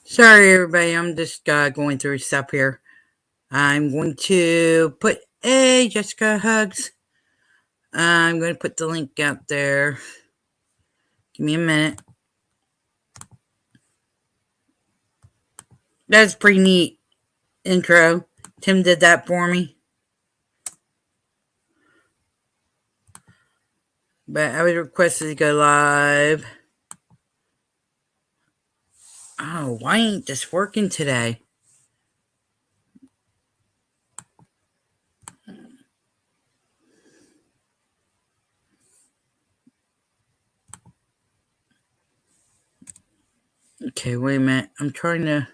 Sorry, everybody. I'm just going through stuff here. I'm going to put Jessica hugs. I'm going to put the link out there. Give me a minute. That's pretty neat intro. Tim did that for me. But I was requested to go live. Oh, why ain't this working today? Okay, wait a minute. I'm trying to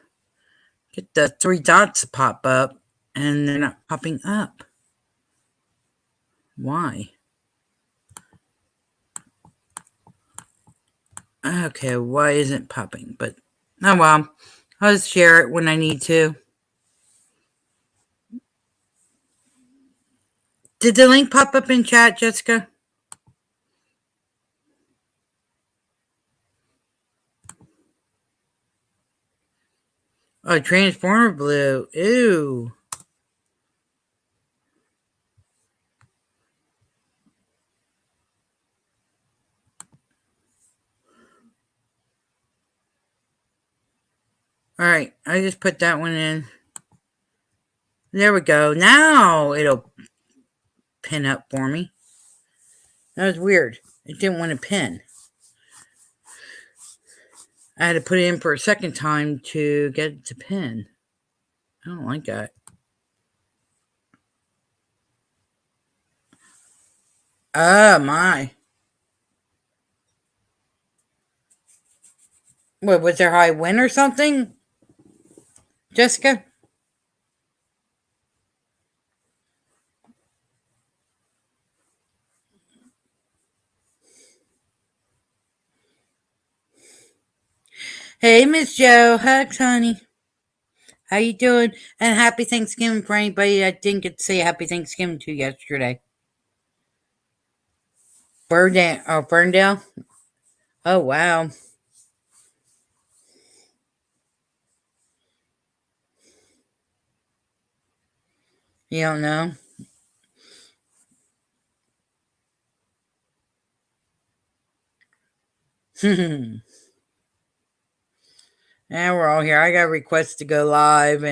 get the three dots to pop up, and they're not popping up. Why? Okay, why isn't it popping? But, oh well. I'll just share it when I need to. Did the link pop up in chat, Jessica? Oh, Transformer Blue. Ew. Alright, I just put that one in. There we go. Now it'll pin up for me. That was weird. It didn't want to pin. I had to put it in for a second time to get it to pin. I don't like that. Oh, my. What, was there high wind or something? Jessica? Hey, Miss Joe. Hugs, honey. How you doing? And happy Thanksgiving for anybody that didn't get to say happy Thanksgiving to yesterday. Ferndale? Oh, wow. You don't know? Yeah, we're all here. I got requests to go live,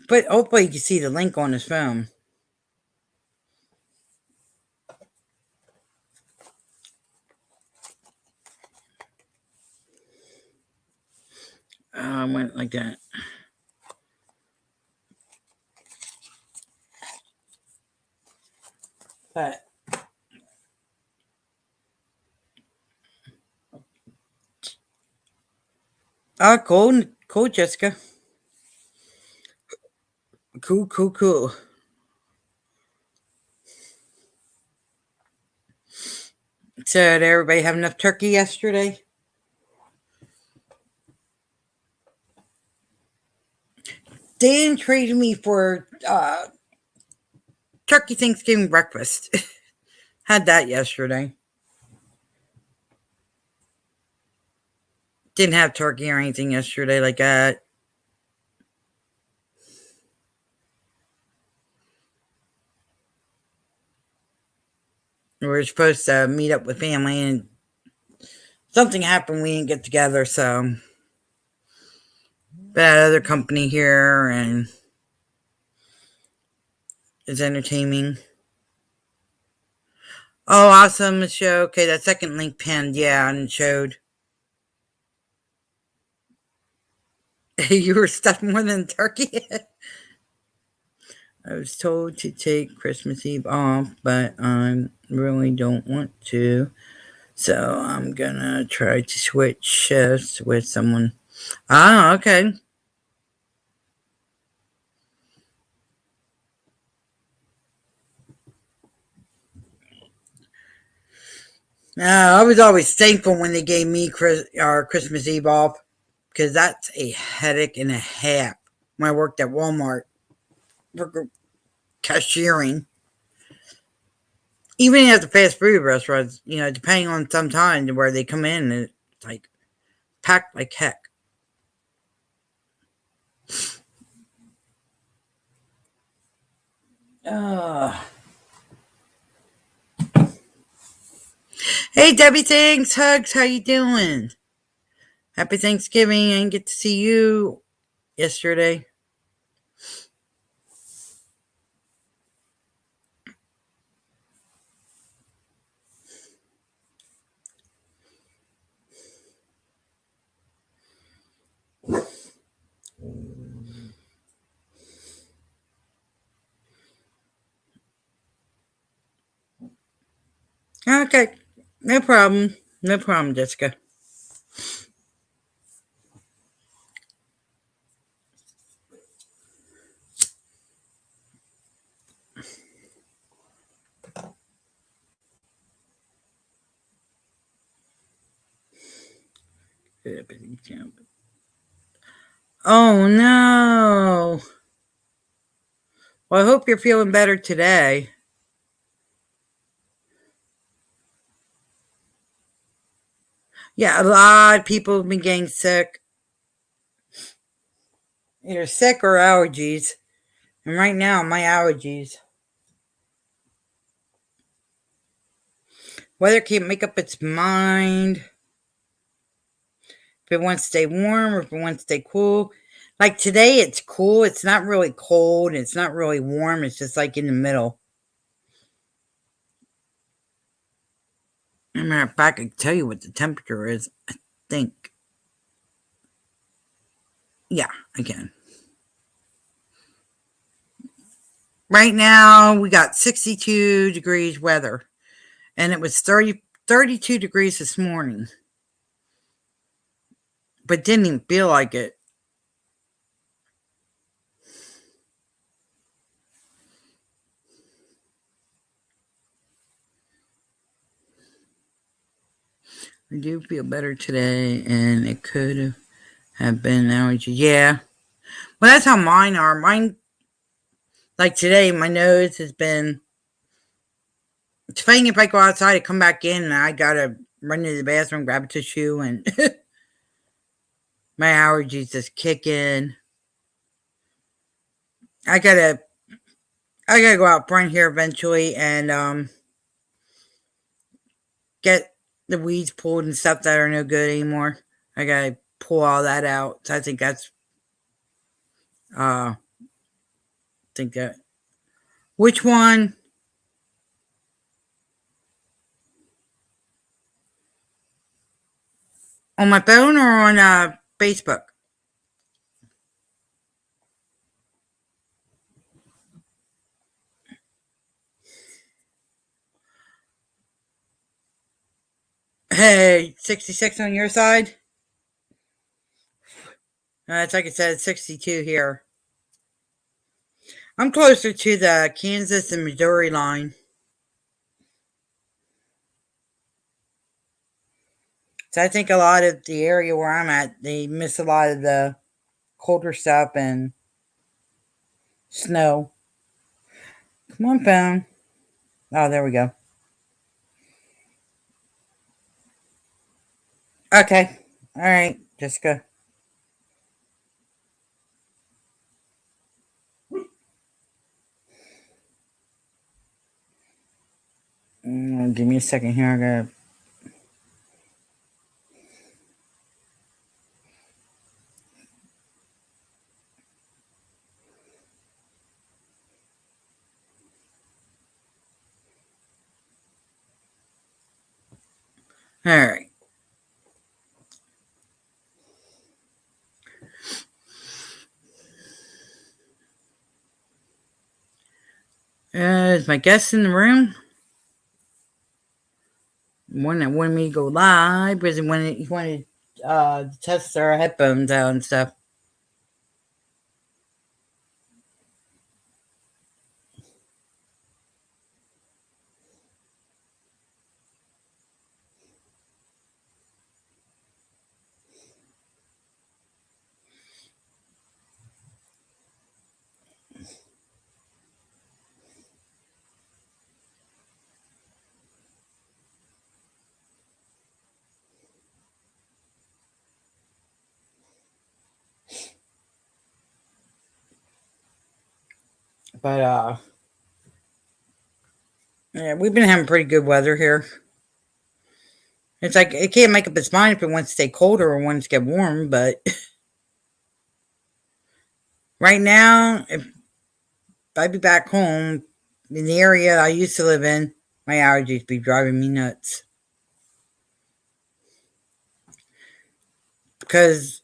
but hopefully you can see the link on his phone. I went like that. But cool, Jessica. Cool. So, did everybody have enough turkey yesterday? Dan traded me for turkey Thanksgiving breakfast. Had that yesterday. Didn't have turkey or anything yesterday like that. We were supposed to meet up with family, and something happened. We didn't get together, so that other company here and is entertaining. Oh, awesome show. Okay, that second link pinned, yeah, and it showed. You were stuffed more than turkey. I was told to take Christmas Eve off, but I really don't want to. So I'm gonna try to switch shifts with someone. Ah, okay. I was always thankful when they gave me Christmas Eve off, because that's a headache and a half when I worked at Walmart for cashiering. Even at the fast food restaurants, depending on some time where they come in, it's like packed like heck. Uh, hey, Debbie, thanks. Hugs, how you doing? Happy Thanksgiving. I didn't get to see you yesterday. Okay, no problem. No problem, Jessica. Oh, no. Well, I hope you're feeling better today. Yeah, a lot of people have been getting sick. Either sick or allergies. And right now, my allergies. Weather can't make up its mind if it wants to stay warm or if it wants to stay cool. Like today, it's cool. It's not really cold. It's not really warm. It's just like in the middle. As a matter of fact, I can tell you what the temperature is. I think. Yeah, I can. Right now, we got 62 degrees weather. And it was 32 degrees this morning. But didn't even feel like it. I do feel better today, and it could have been allergy. Yeah. Well, that's how mine are. Mine, like today, my nose has been. It's funny if I go outside, I come back in, and I gotta run to the bathroom, grab a tissue, and my allergies just kick in. I gotta, I gotta go out front here eventually and get the weeds pulled and stuff that are no good anymore. I gotta pull all that out. So I think that's think that which one on my phone or on Facebook? Hey, 66 on your side? It's like I said, 62 here. I'm closer to the Kansas and Missouri line. So I think a lot of the area where I'm at, they miss a lot of the colder stuff and snow. Come on, phone. Oh, there we go. Okay. All right, Jessica. Give me a second here. I gotta. All right. Is my guest in the room? One that wanted me to go live because he wanted to test our headphones out and stuff. But yeah, we've been having pretty good weather here. It's like it can't make up its mind if it wants to stay colder or wants to get warm. But right now, if I'd be back home in the area I used to live in, my allergies be driving me nuts because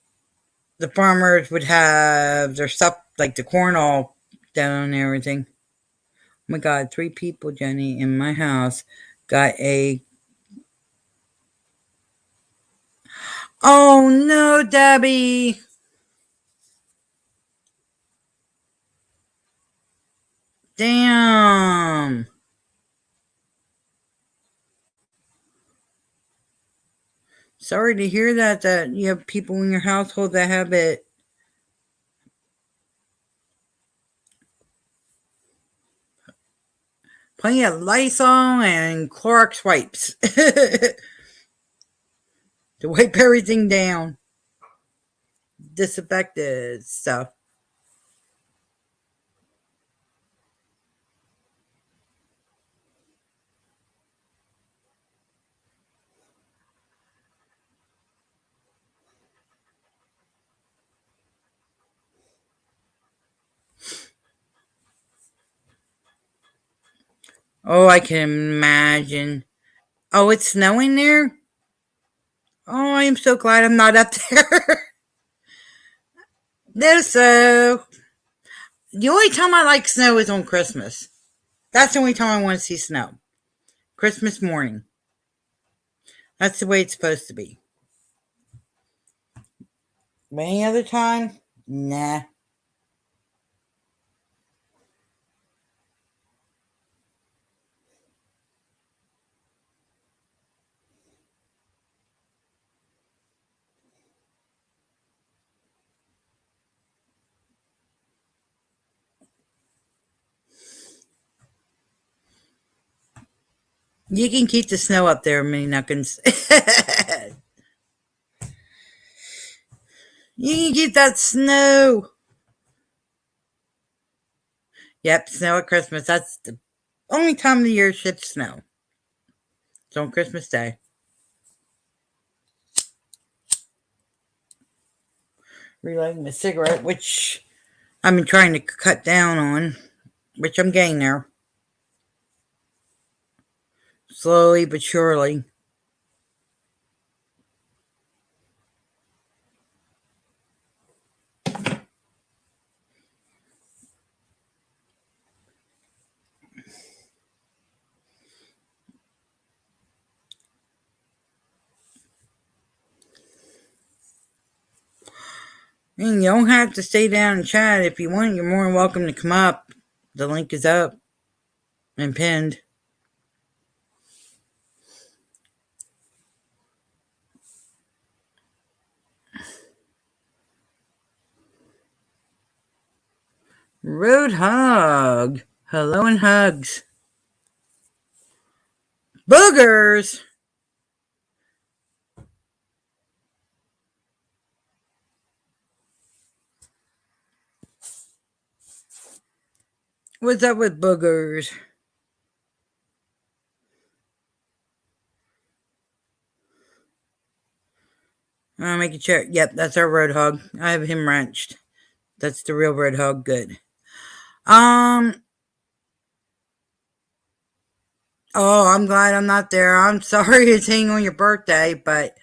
the farmers would have their stuff like the corn all down and everything. Oh my God, 3 people, Jenny, in my house got a. Oh no, Debbie! Damn! Sorry to hear that. That you have people in your household that have it. Plenty of Lysol and Clorox wipes to wipe everything down. Disinfected stuff. Oh, I can imagine. Oh, it's snowing there? Oh, I am so glad I'm not up there. No, so the only time I like snow is on Christmas. That's the only time I want to see snow. Christmas morning. That's the way it's supposed to be. Any other time? Nah. You can keep the snow up there, Mini Nuckins. You can keep that snow. Yep, snow at Christmas. That's the only time of the year it should snow. It's on Christmas Day. Relighting a cigarette, which I've been trying to cut down on, which I'm getting there. Slowly but surely. And you don't have to stay down and chat. If you want, you're more than welcome to come up. The link is up and pinned. Road hug. Hello and hugs. Boogers. What's up with boogers? I'll make a chair. Yep, that's our road hog. I have him wrenched. That's the real road hog. Good. Um. Oh, I'm glad I'm not there. I'm sorry it's hanging on your birthday, but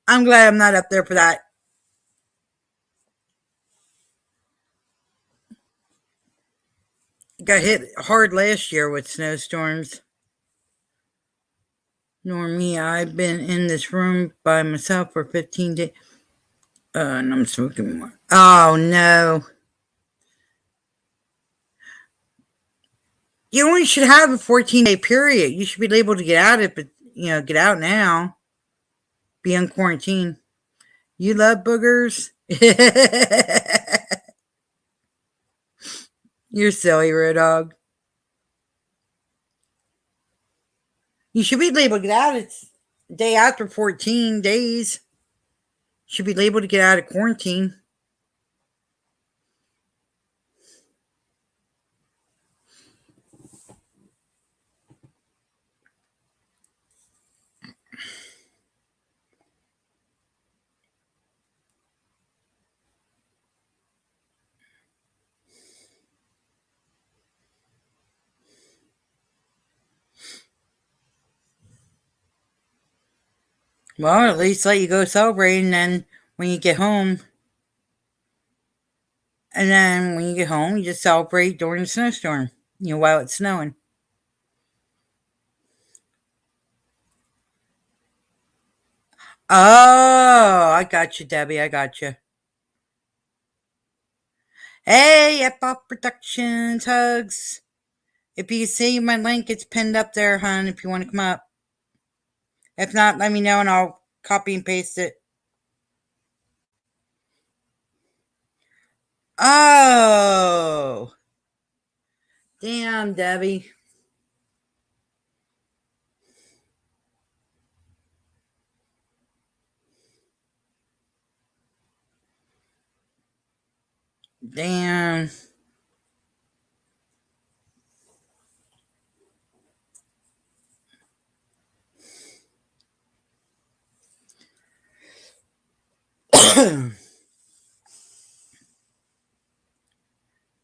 I'm glad I'm not up there for that. Got hit hard last year with snowstorms. Nor me. I've been in this room by myself for 15 days. And I'm smoking more. Oh no. You only should have a 14-day period. You should be able to get out of it, but get out now. Be on quarantine. You love boogers? You're silly, Road Dog. You should be able to get out. It's day after 14 days. Should be able to get out of quarantine. Well, at least let you go celebrate, and then when you get home, you just celebrate during the snowstorm. While it's snowing. Oh, I got you, Debbie. I got you. Hey, F-Pop Productions, hugs. If you see my link, it's pinned up there, hon, if you want to come up. If not, let me know and I'll copy and paste it. Oh. Damn, Debbie. Damn.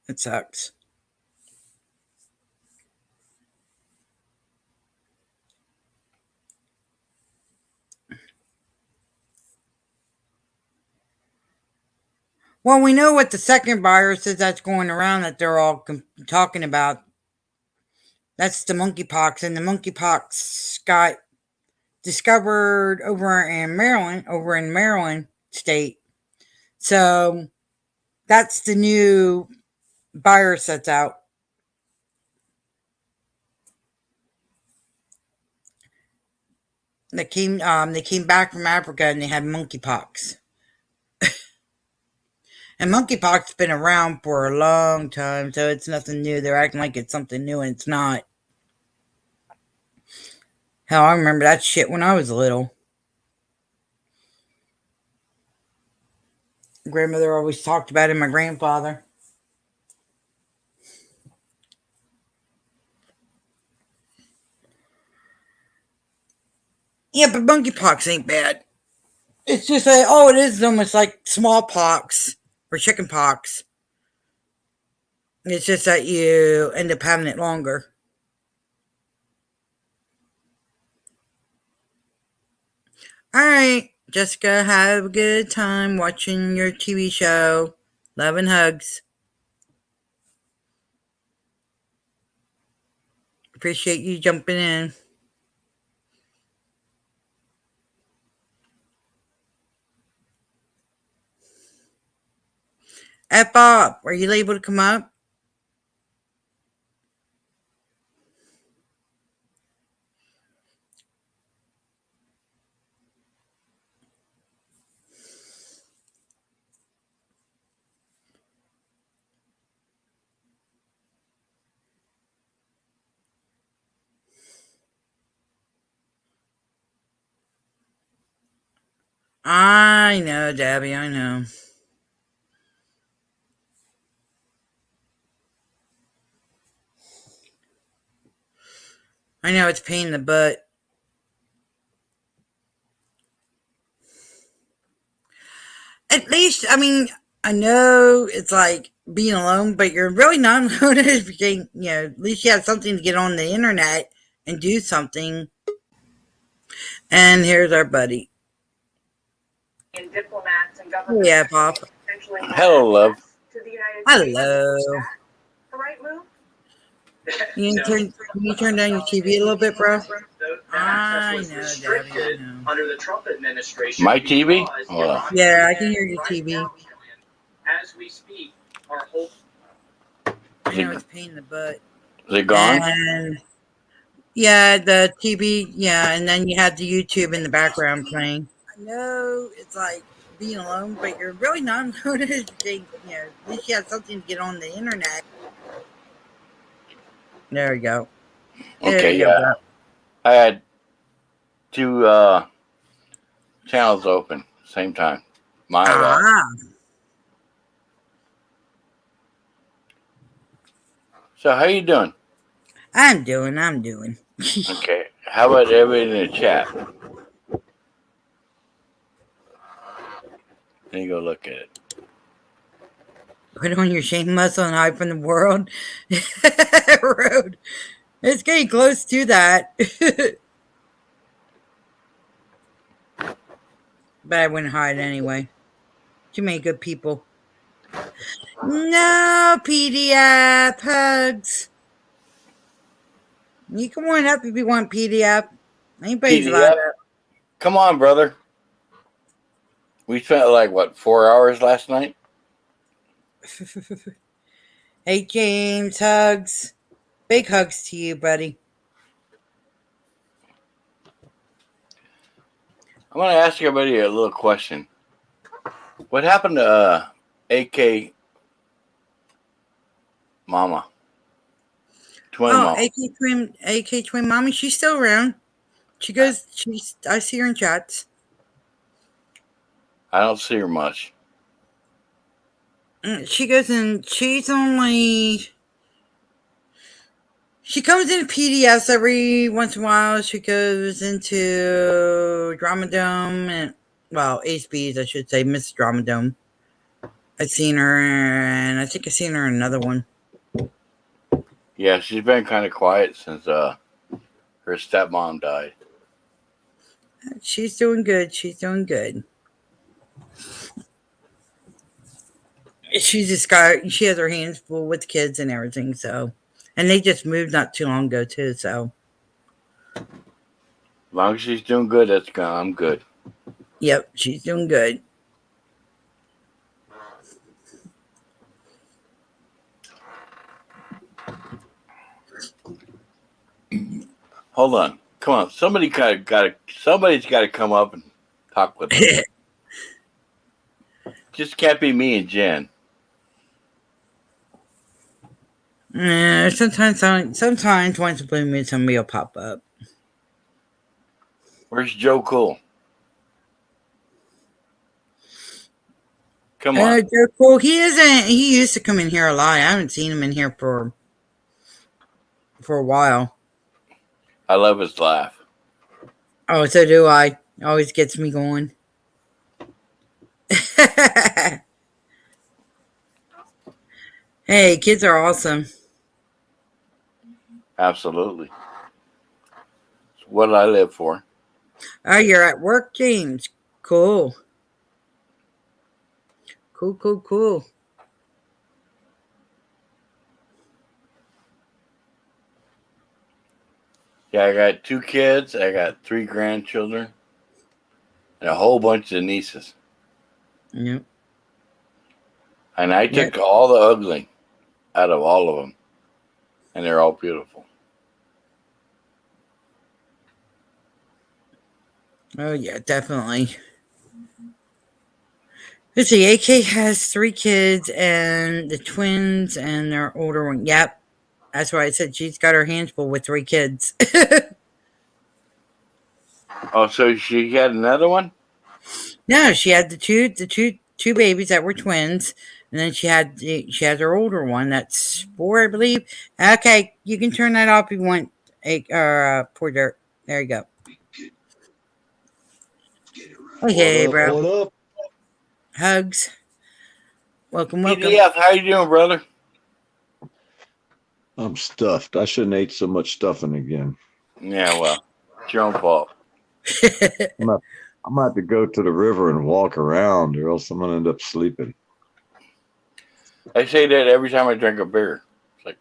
It sucks. Well, we know what the second virus is that's going around that they're all talking about. That's the monkeypox, and the monkeypox got discovered over in Maryland state. So that's the new virus that's out. They came back from Africa and they had monkeypox. And monkeypox has been around for a long time, so it's nothing new. They're acting like it's something new, and it's not. Hell, I remember that shit when I was little. Grandmother always talked about it, and my grandfather. Yeah, but monkeypox ain't bad. It's just like, it is almost like smallpox or chickenpox. It's just that you end up having it longer. Alright, Jessica, have a good time watching your TV show. Love and hugs. Appreciate you jumping in. Bob, are you able to come up? I know, Debbie, I know. I know it's a pain in the butt. At least, I know it's like being alone, but you're really not alone. At least you have something to get on the internet and do something. And here's our buddy. And diplomats and government. Yeah, Pop. Hello, love. Hello. The right move? You turn down your TV a little bit, bro? I know, Debbie, I know. Under the Trump administration. My TV? Oh. Yeah, I can hear your TV. As we speak, our whole. I know it's a pain in the butt. Is it gone? And yeah, the TV, and then you have the YouTube in the background playing. I know it's like being alone, but you're really not alone. At least you have something to get on the internet. There we go. Okay, yeah. I had two channels open same time. My bad. So how you doing? I'm doing. Okay. How about everybody in the chat? Let me go look at it. Put on your shame muscle and hide from the world. Road. It's getting close to that. but I wouldn't hide anyway. Too many good people. No PDF hugs. You can warm up if you want PDF. Anybody's allowed PDF? Come on, brother. We spent like, what, 4 hours last night? to. Hey, James, hugs. Big hugs to you, buddy. I'm going to ask everybody a little question. What happened to AK Mama? Twin Mama. AK Twin Mommy, she's still around. I see her in chats. I don't see her much. She goes in, she comes into PDS every once in a while. She goes into Drama Dome and, well, HBs, I should say, Miss Drama Dome. I've seen her, and I think I've seen her in another one. Yeah, she's been kind of quiet since her stepmom died. She's doing good. She's doing good. She has her hands full with kids and everything, so. And they just moved not too long ago, too, so. As long as she's doing good, I'm good. Yep, she's doing good. Hold on. Come on. Somebody's got to come up and talk with us. Just can't be me and Jen. Sometimes once a blue moon, somebody will pop up. Where's Joe Cool? Come on. Joe Cool, he used to come in here a lot. I haven't seen him in here for a while. I love his laugh. Oh, so do I. Always gets me going. Hey, kids are awesome. Absolutely. It's what I live for. Oh, you're at work, James. Cool. Cool. Yeah, I got 2 kids. I got 3 grandchildren. And a whole bunch of nieces. Yep. And I took all the ugly out of all of them. And they're all beautiful. Oh, yeah, definitely. Let's see, AK has 3 kids and the twins and their older one. Yep. That's why I said she's got her hands full with 3 kids. Oh, so she had another one? No, she had the two babies that were twins, and then she had her older one that's 4, I believe. Okay, you can turn that off if you want. Poor dirt. There you go. Okay, bro. What up? Hugs. Welcome. PDF, how you doing, brother? I'm stuffed. I shouldn't ate so much stuffing again. Yeah, well, it's your own fault. I'm gonna have to go to the river and walk around, or else I'm gonna end up sleeping. I say that every time I drink a beer. It's like,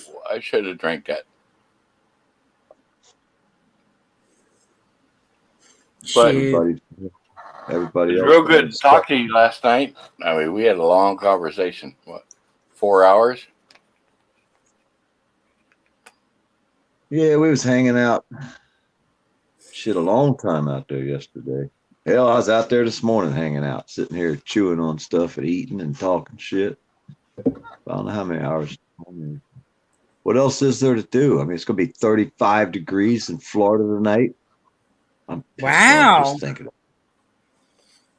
well, I should have drank that. But everybody it was else real good to talk to you last night. I mean, we had a long conversation. What, 4 hours? Yeah, we was hanging out. Shit, a long time out there yesterday. Hell, I was out there this morning hanging out, sitting here chewing on stuff and eating and talking shit. I don't know how many hours. What else is there to do? I mean, it's going to be 35 degrees in Florida tonight. I'm just thinking.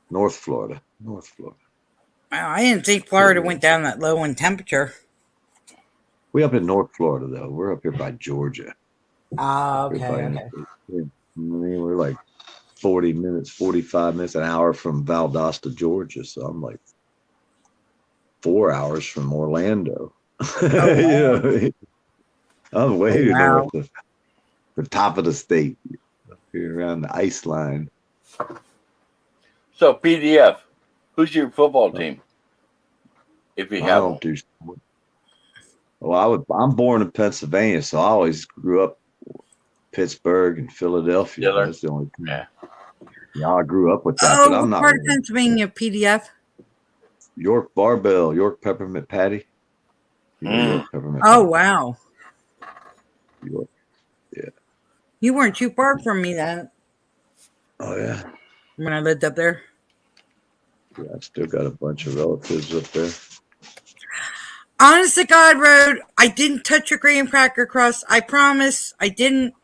North Florida. Wow, I didn't think Florida went down that low in temperature. We up in North Florida, though. We're up here by Georgia. Okay. I mean, we're like 40 minutes, 45 minutes, an hour from Valdosta, Georgia. So I'm like 4 hours from Orlando. Oh, wow. I'm way north of the top of the state, up here around the ice line. So PDF, who's your football team? If you I have don't one. do sport. Well, I'm born in Pennsylvania, so I always grew up Pittsburgh and Philadelphia. Steelers? That's the only team. Yeah. Yeah, I grew up with that, but Oh, I'm what not part of really Pennsylvania, PDF? York Barbell, York Peppermint Patty. You know, Mm. York Peppermint Oh, Patty. wow. York. You weren't too far from me then Oh yeah. when I lived up there. Yeah, I still got a bunch of relatives up there. Honest to God, Road, I didn't touch your graham cracker crust. I promise. I didn't.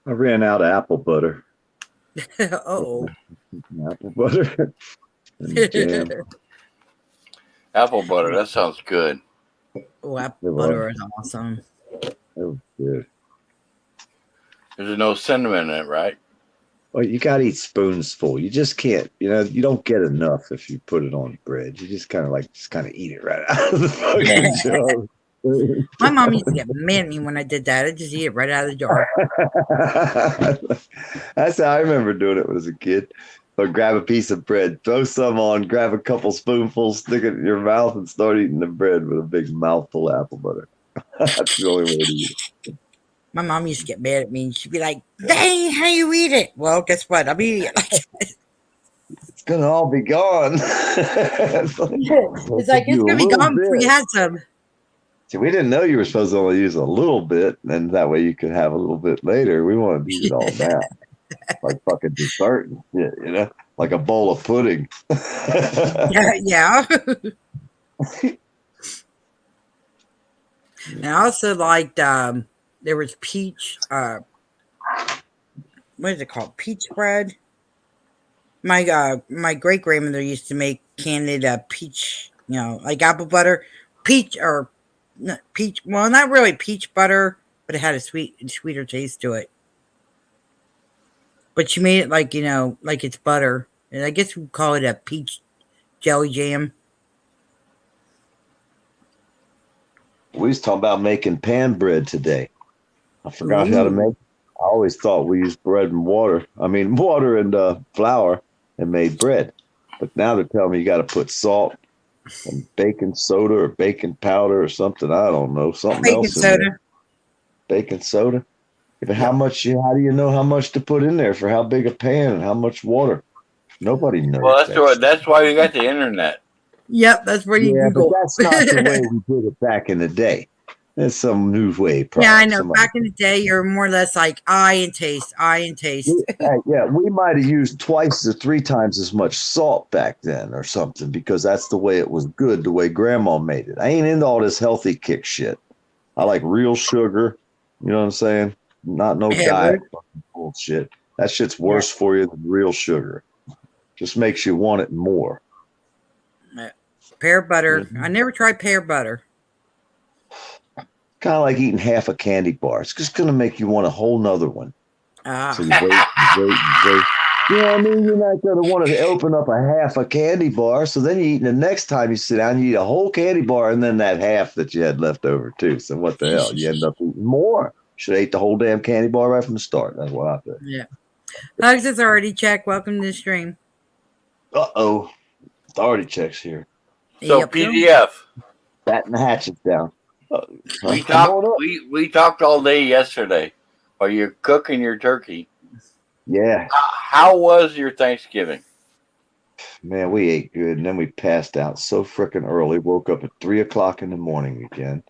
I ran out of apple butter. Uh-oh. Apple butter and jam. Apple butter, that sounds good. Oh, apple It was. butter is awesome. It was good. There's no cinnamon in it, right? Well, you got to eat spoons full. You just can't, you don't get enough if you put it on bread. You just kind of eat it right out of the fucking jar. My mom used to get mad at me when I did that. I just eat it right out of the jar. That's how I remember doing it when I was a kid. Or grab a piece of bread, throw some on, grab a couple spoonfuls, stick it in your mouth, and start eating the bread with a big mouthful of apple butter. That's the only way to eat it. My mom used to get mad at me. She'd be like, "That ain't how you eat it." Well, guess what? I'm eating it like that. It's gonna all be gone. It's like, it's going to be gone before you had some. See, we didn't know you were supposed to only use a little bit, and that way you could have a little bit later. We wanted to eat it all now. Like fucking dessert and shit, like a bowl of pudding. Yeah. And I also liked, there was peach, what is it called? Peach bread. My great grandmother used to make candied peach, like apple butter, peach or peach. Well, not really peach butter, but it had a sweeter taste to it. But she made it like like it's butter, and I guess we call it a peach jelly jam. We was talking about making pan bread today. I forgot how to make it. I always thought we used bread and water. I mean, water and flour and made bread. But now they're telling me you got to put salt and baking soda or baking powder or something. I don't know. Something Baking else in soda. there. Baking soda. Yeah, but how do you know how much to put in there for how big a pan and how much water? Nobody knows. Well, that's why you got the internet. Yep, that's where you But Google. that's not the way we did it back in the day. There's some new way. Probably. Yeah, I know. Back in the day, you're more or less like eye and taste. Yeah, we might have used twice or three times as much salt back then or something because that's the way it was good, the way grandma made it. I ain't into all this healthy kick shit. I like real sugar. You know what I'm saying? Not no diet bullshit. That shit's worse for you than real sugar. Just makes you want it more. Pear butter. I never tried pear butter. Kind of like eating half a candy bar. It's just going to make you want a whole nother one. So you wait. You know what I mean? You're not going to want to open up a half a candy bar. So then you eat, and the next time you sit down, you eat a whole candy bar and then that half that you had left over too. So what the hell? You end up eating more. Should have ate the whole damn candy bar right from the start. That's what I think. Yeah. Hugs is already checked. Welcome to the stream. Uh-oh. Authority checks here. So Yep. PDF. Batten the hatches down. We talked all day yesterday while you're cooking your turkey. Yeah. How was your Thanksgiving? Man, we ate good, and then we passed out so freaking early. Woke up at 3 o'clock in the morning again.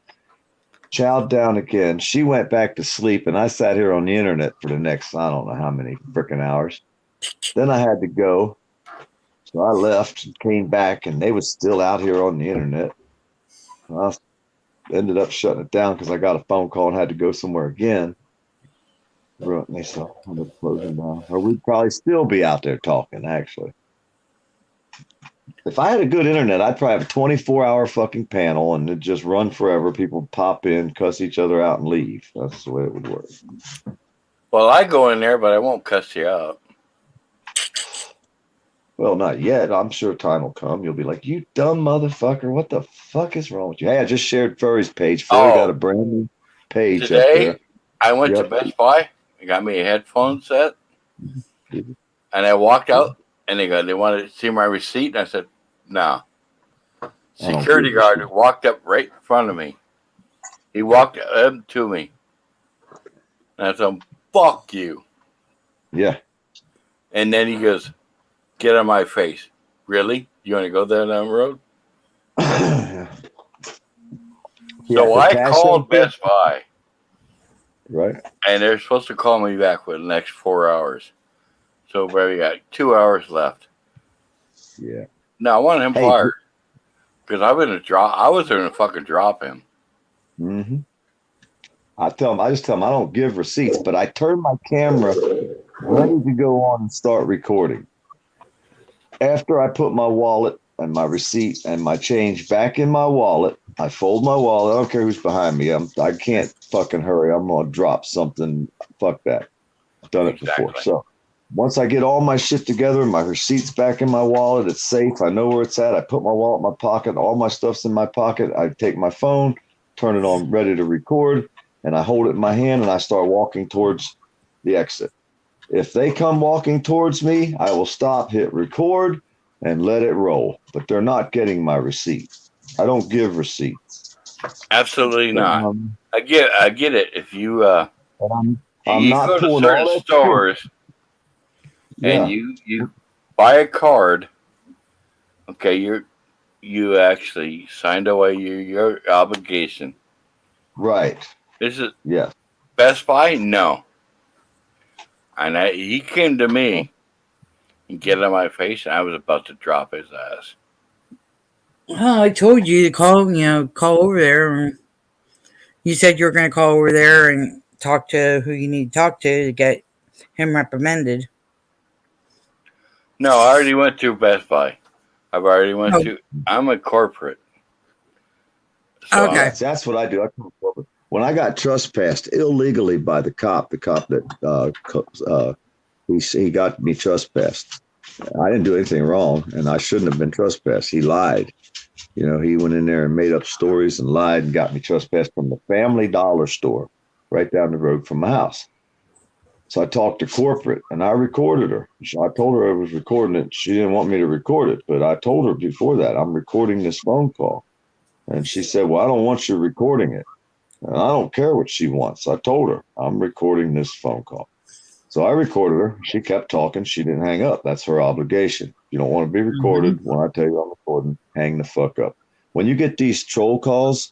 Chowed down again. She went back to sleep, and I sat here on the internet for the next, I don't know how many freaking hours. Then I had to go. So I left and came back, and they was still out here on the internet. I ended up shutting it down because I got a phone call and had to go somewhere again. And they said, I'm closing down. Or we'd probably still be out there talking, actually. If I had a good internet, I'd probably have a 24-hour fucking panel and it'd just run forever. People would pop in, cuss each other out, and leave. That's the way it would work. Well, I go in there, but I won't cuss you out. Well, not yet. I'm sure time will come. You'll be like, you dumb motherfucker. What the fuck is wrong with you? Hey, I just shared Furry's page. Furry got a brand new page today, up there. I went to Best Buy. I got me a headphone set. And I walked out, and they wanted to see my receipt, and I said, no. Security guard walked up right in front of me. He walked up to me. And I told him, fuck you. Yeah. And then he goes, get on my face. Really? You want to go down that road? So I called Best Buy. Right. And they're supposed to call me back within the next 4 hours. So we got 2 hours left. Yeah. No, I wanted him fired. Because I was going to fucking drop him. Mm-hmm. I just tell them I don't give receipts, but I turn my camera ready to go on and start recording. After I put my wallet and my receipt and my change back in my wallet, I fold my wallet. I don't care who's behind me. I can't fucking hurry. I'm going to drop something. Fuck that. I've done it before. So once I get all my shit together, my receipts back in my wallet, it's safe. I know where it's at. I put my wallet in my pocket. All my stuff's in my pocket. I take my phone, turn it on, ready to record, and I hold it in my hand and I start walking towards the exit. If they come walking towards me, I will stop, hit record, and let it roll. But they're not getting my receipt. I don't give receipts. Absolutely not. I get it. If you I'm you not go to pulling certain all that stores and you buy a card, okay, you actually signed away your obligation. Right. This is Yes. Best Buy? No. And he came to me and get on my face, and I was about to drop his ass. Oh, I told you to call over there. You said you were going to call over there and talk to who you need to talk to get him reprimanded. No, I already went to Best Buy. I'm a corporate. So okay. That's what I do. When I got trespassed illegally by the cop that he got me trespassed. I didn't do anything wrong, and I shouldn't have been trespassed. He lied. He went in there and made up stories and lied and got me trespassed from the Family Dollar store right down the road from my house. So I talked to corporate, and I recorded her. I told her I was recording it. She didn't want me to record it, but I told her before that, I'm recording this phone call. And she said, well, I don't want you recording it. And I don't care what she wants. I told her, I'm recording this phone call. So I recorded her. She kept talking. She didn't hang up. That's her obligation. You don't want to be recorded. When I tell you I'm recording, hang the fuck up. When you get these troll calls,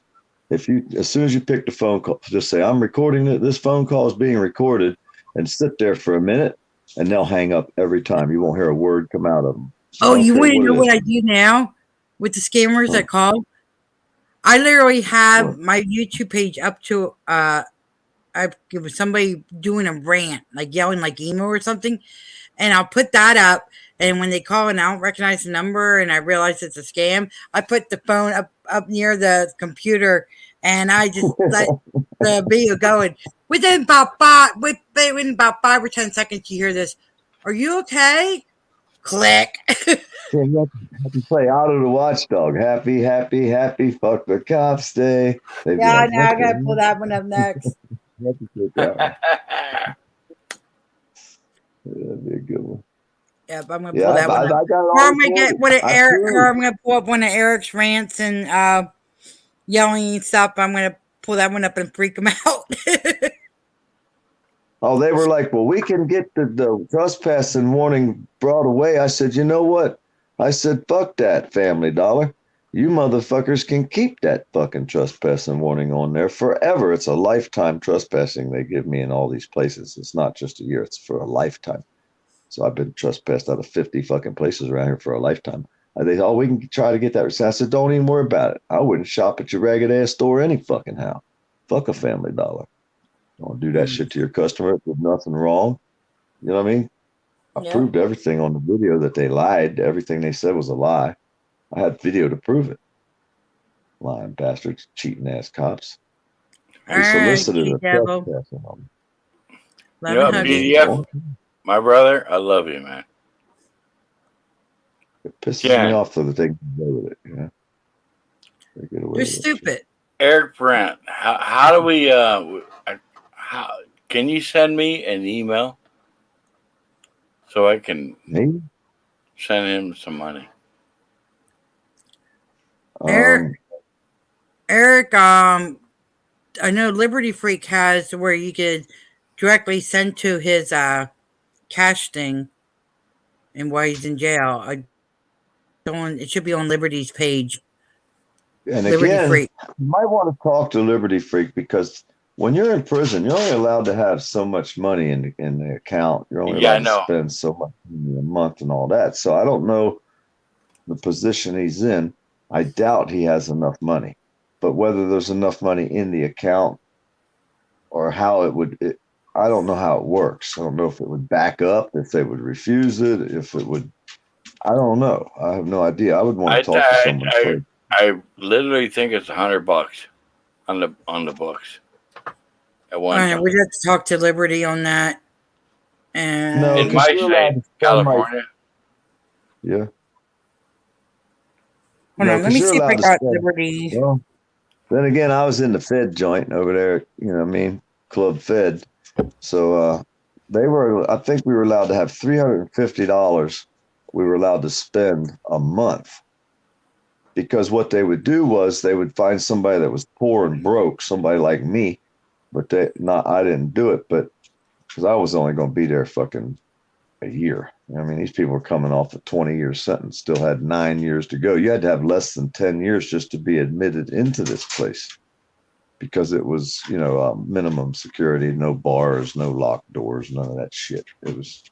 as soon as you pick the phone call, just say, I'm recording it. This phone call is being recorded, and sit there for a minute, and they'll hang up every time. You won't hear a word come out of them. So you want to know what I do now with the scammers that call? I literally have my YouTube page up to I give somebody doing a rant, like yelling like emo or something, and I'll put that up. And when they call and I don't recognize the number and I realize it's a scam, I put the phone up near the computer and I just let the video going. Within about 5 or 10 seconds, you hear this. Are you okay? Click. You have to play Out of the Watchdog. Happy, happy, happy. Fuck the cops day. Yeah, I know. I gotta pull that one up next. That'd be a good one. Yep, I'm gonna pull that one up. Or I'm gonna get I'm gonna pull up one of Eric's rants and yelling and stuff. I'm gonna pull that one up and freak them out. Oh, they were like, well, we can get the trespassing warning brought away. I said, you know what? I said, fuck that, Family Dollar. You motherfuckers can keep that fucking trespassing warning on there forever. It's a lifetime trespassing they give me in all these places. It's not just a year. It's for a lifetime. So I've been trespassed out of 50 fucking places around here for a lifetime. They said, we can try to get that. I said, don't even worry about it. I wouldn't shop at your ragged ass store any fucking how. Fuck a Family Dollar. Don't do that shit to your customer. There's nothing wrong. You know what I mean? I proved everything on the video that they lied. Everything they said was a lie. I had video to prove it. Lying bastards, cheating ass cops. They solicited a trespassing on them. PDF, my brother, I love you, man. It pisses me off though that they get away with it. You know? They're stupid. Eric Brandt, how do we? Can you send me an email so I can Me? send him some money. Eric, I know Liberty Freak has where you could directly send to his cash thing, and while he's in jail, it should be on Liberty's page. And Liberty again, Freak. you might want to talk to Liberty Freak, because when you're in prison, you're only allowed to have so much money in the account. You're only Yeah, I allowed to know. spend so much money a month and all that. So I don't know the position he's in. I doubt he has enough money. But whether there's enough money in the account or how I don't know how it works. I don't know if it would back up, if they would refuse it, if it would. I don't know. I have no idea. I would want to talk to someone first. I literally think it's $100 on the books at one time. We'd have to talk to Liberty on that. And No, In 'cause my you're allowed state, to spend, California. Yeah. hold No, on, let 'cause me you're see if I allowed to got spend. Liberty. Well, then again, I was in the Fed joint over there, you know what I mean? Club Fed. So I think we were allowed to have $350 we were allowed to spend a month. Because what they would do was they would find somebody that was poor and broke, somebody like me, but I didn't do it, but because I was only going to be there fucking a year. I mean, these people were coming off a 20-year sentence, still had 9 years to go. You had to have less than 10 years just to be admitted into this place, because it was, minimum security, no bars, no locked doors, none of that shit. It was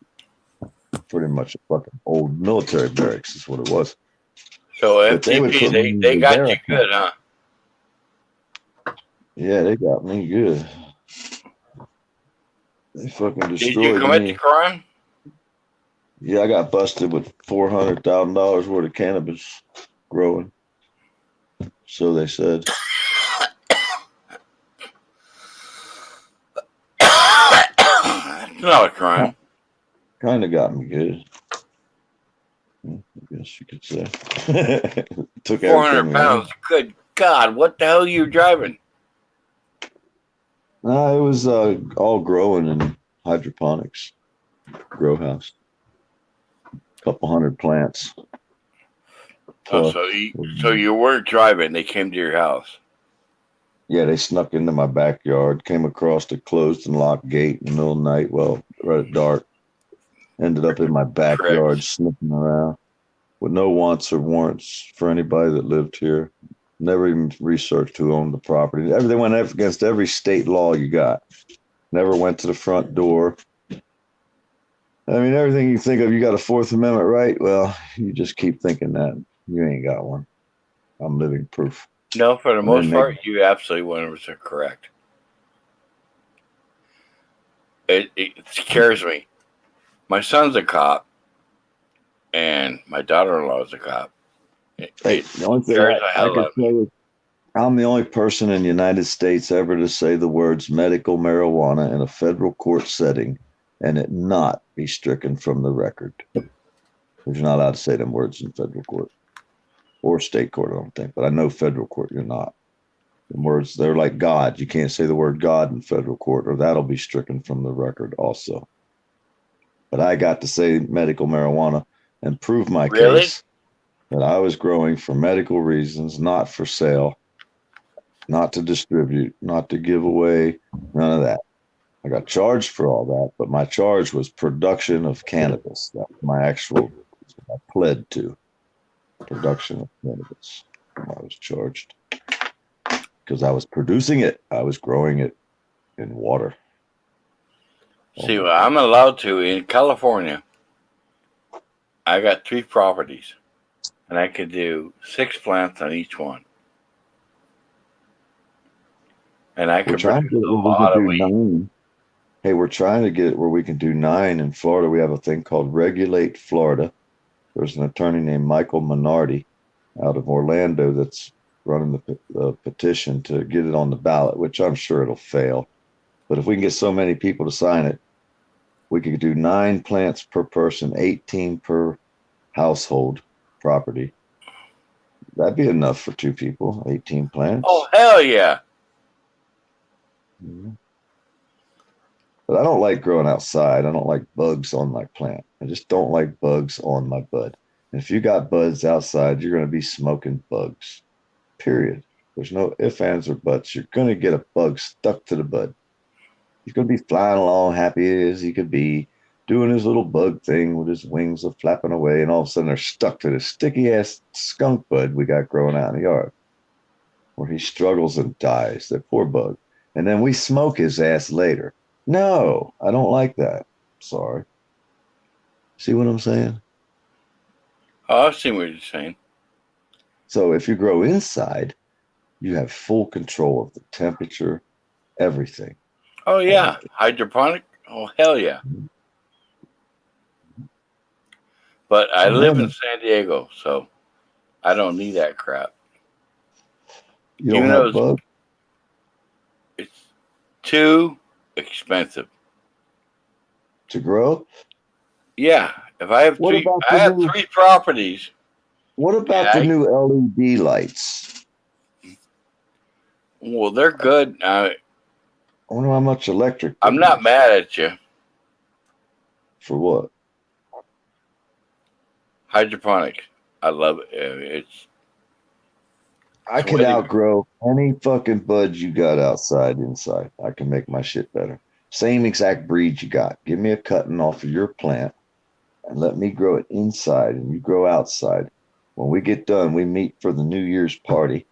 pretty much a fucking old military barracks is what it was. So But they would put me FTP, they into got their you account. good, huh? Yeah, they got me good. They fucking Did you destroyed commit me. the crime? Yeah, I got busted with $400,000 worth of cannabis growing. So they said. It's not a crime. Kind of got me good. I guess you could say. Took 400 everything. pounds. Good God, what the hell are you driving? No, it was all growing in hydroponics grow house. Couple hundred plants. Oh, Plus, so you weren't driving. They came to your house. yeah, they snuck into my backyard, came across the closed and locked gate in the middle of the night. Well, right at dark. Ended up in my backyard, Correct. sniffing around with no wants or warrants for anybody that lived here. Never even researched who owned the property. They went against every state law you got. Never went to the front door. I mean, everything you think of, you got a Fourth Amendment right. Well, you just keep thinking that. You ain't got one. I'm living proof. No, for the And most then part, you absolutely 100% correct. It scares me. My son's a cop, and my daughter-in-law is a cop. Hey, the only thing scares the I hell can out of me. say is I'm the only person in the United States ever to say the words medical marijuana in a federal court setting and it not be stricken from the record. Because you're not allowed to say them words in federal court or state court, I don't think. But I know federal court, you're not. The words, they're like God. You can't say the word God in federal court or that'll be stricken from the record also. But I got to say medical marijuana and prove my case that I was growing for medical reasons, not for sale, not to distribute, not to give away, none of that. I got charged for all that, but my charge was production of cannabis. That was my actual, I pled to production of cannabis. I was charged because I was producing it. I was growing it in water. See, well, I'm allowed to in California. I got 3 properties, and I could do 6 plants on each one. And I could produce a lot of weed. 9. Hey, we're trying to get it where we can do 9 in Florida. We have a thing called Regulate Florida. There's an attorney named Michael Minardi out of Orlando that's running the petition to get it on the ballot, which I'm sure it'll fail. But if we can get so many people to sign it, we could do 9 plants per person, 18 per household property. That'd be enough for 2 people, 18 plants. Oh, hell yeah. Mm-hmm. But I don't like growing outside. I don't like bugs on my plant. I just don't like bugs on my bud. And if you got buds outside, you're going to be smoking bugs. Period. There's no ifs, ands, or buts. You're going to get a bug stuck to the bud. He's going to be flying along happy as he could be, doing his little bug thing with his wings flapping away, and all of a sudden they're stuck to this sticky ass skunk bud we got growing out in the yard, where he struggles and dies. That poor bug. And then we smoke his ass later. No, I don't like that. Sorry. See what I'm saying? Oh, I see what you're saying. So if you grow inside, you have full control of the temperature, everything. Oh, yeah. Hydroponic? Oh, hell yeah. But I live in San Diego, so I don't need that crap. You don't have bugs? It's too expensive to grow. Yeah, if I have three properties. What about the new LED lights? Well, they're good. I wonder how much electric. I'm not mad at you. For what? Hydroponics. I love it. I could outgrow any fucking bud you got outside, inside. I can make my shit better. Same exact breed you got. Give me a cutting off of your plant and let me grow it inside and you grow outside. When we get done, we meet for the New Year's party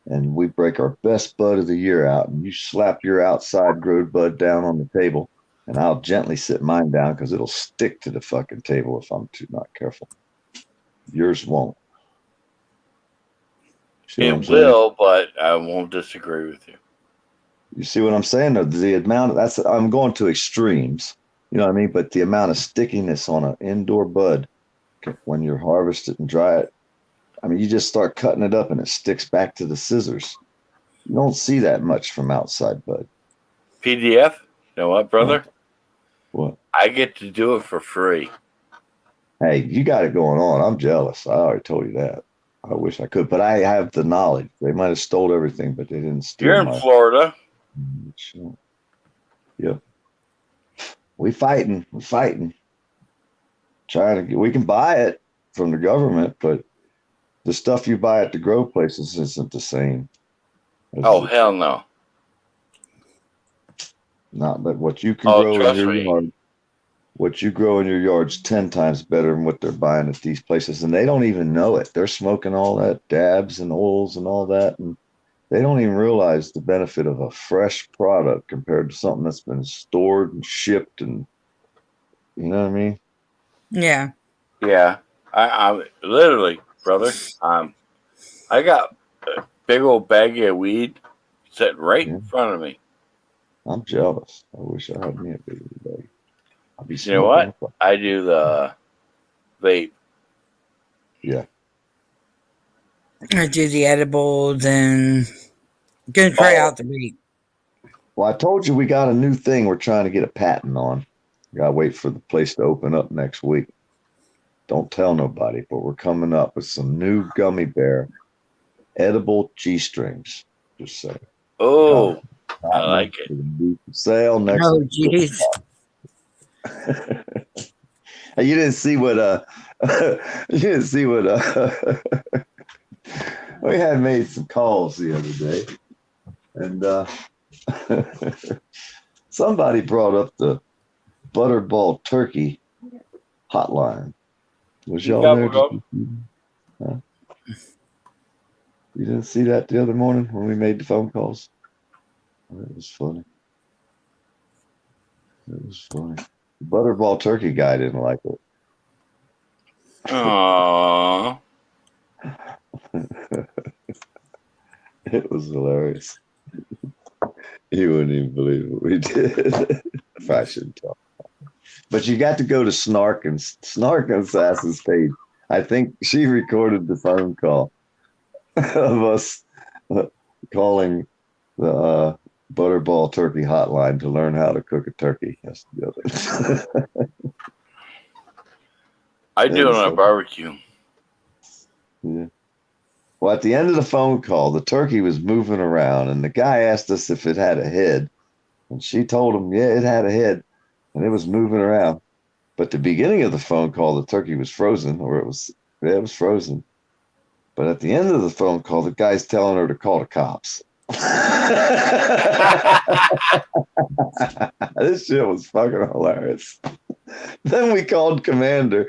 and we break our best bud of the year out and you slap your outside growed bud down on the table and I'll gently sit mine down because it'll stick to the fucking table if I'm not careful. Yours won't. It will, but I won't disagree with you. You see what I'm saying? The amount of, I'm going to extremes, you know what I mean? But the amount of stickiness on an indoor bud when you're harvested and dry it, I mean, you just start cutting it up and it sticks back to the scissors. You don't see that much from outside bud. PDF? You know what, brother? What? I get to do it for free. Hey, you got it going on. I'm jealous. I already told you that. I wish I could, but I have the knowledge. They might have stole everything, but they didn't steal. You're in Florida. Yeah. We're fighting. Trying to we can buy it from the government, but the stuff you buy at the grow places isn't the same. Oh, hell no. Not but what you can grow in your yard. What you grow in your yard's 10 times better than what they're buying at these places. And they don't even know it. They're smoking all that dabs and oils and all that. And they don't even realize the benefit of a fresh product compared to something that's been stored and shipped. And you know what I mean? Yeah. Yeah. I literally, brother, I got a big old baggie of weed sitting right in front of me. I'm jealous. I wish I had me a big baggie. You know what? I do the vape. Yeah. I do the edibles and gonna try out the vape. Well, I told you we got a new thing we're trying to get a patent on. We gotta wait for the place to open up next week. Don't tell nobody, but we're coming up with some new gummy bear edible G-strings. Just saying. Oh, I like it. Sale next week. Oh, jeez. You didn't see what we had made some calls the other day and somebody brought up the Butterball Turkey hotline. Was y'all there? Huh? You didn't see that the other morning when we made the phone calls? It was funny. The Butterball Turkey guy didn't like it. Aww. It was hilarious. You wouldn't even believe what we did. If I should tell. But you got to go to Snark and Sass's page. I think she recorded the phone call of us calling the Butterball Turkey hotline to learn how to cook a turkey. That's the other. I do it on a barbecue. Yeah. Well, at the end of the phone call, the turkey was moving around, and the guy asked us if it had a head, and she told him, "Yeah, it had a head." and it was moving around. But the beginning of the phone call, the turkey was frozen, or it was frozen. But at the end of the phone call, the guy's telling her to call the cops. This shit was fucking hilarious. Then we called Commander.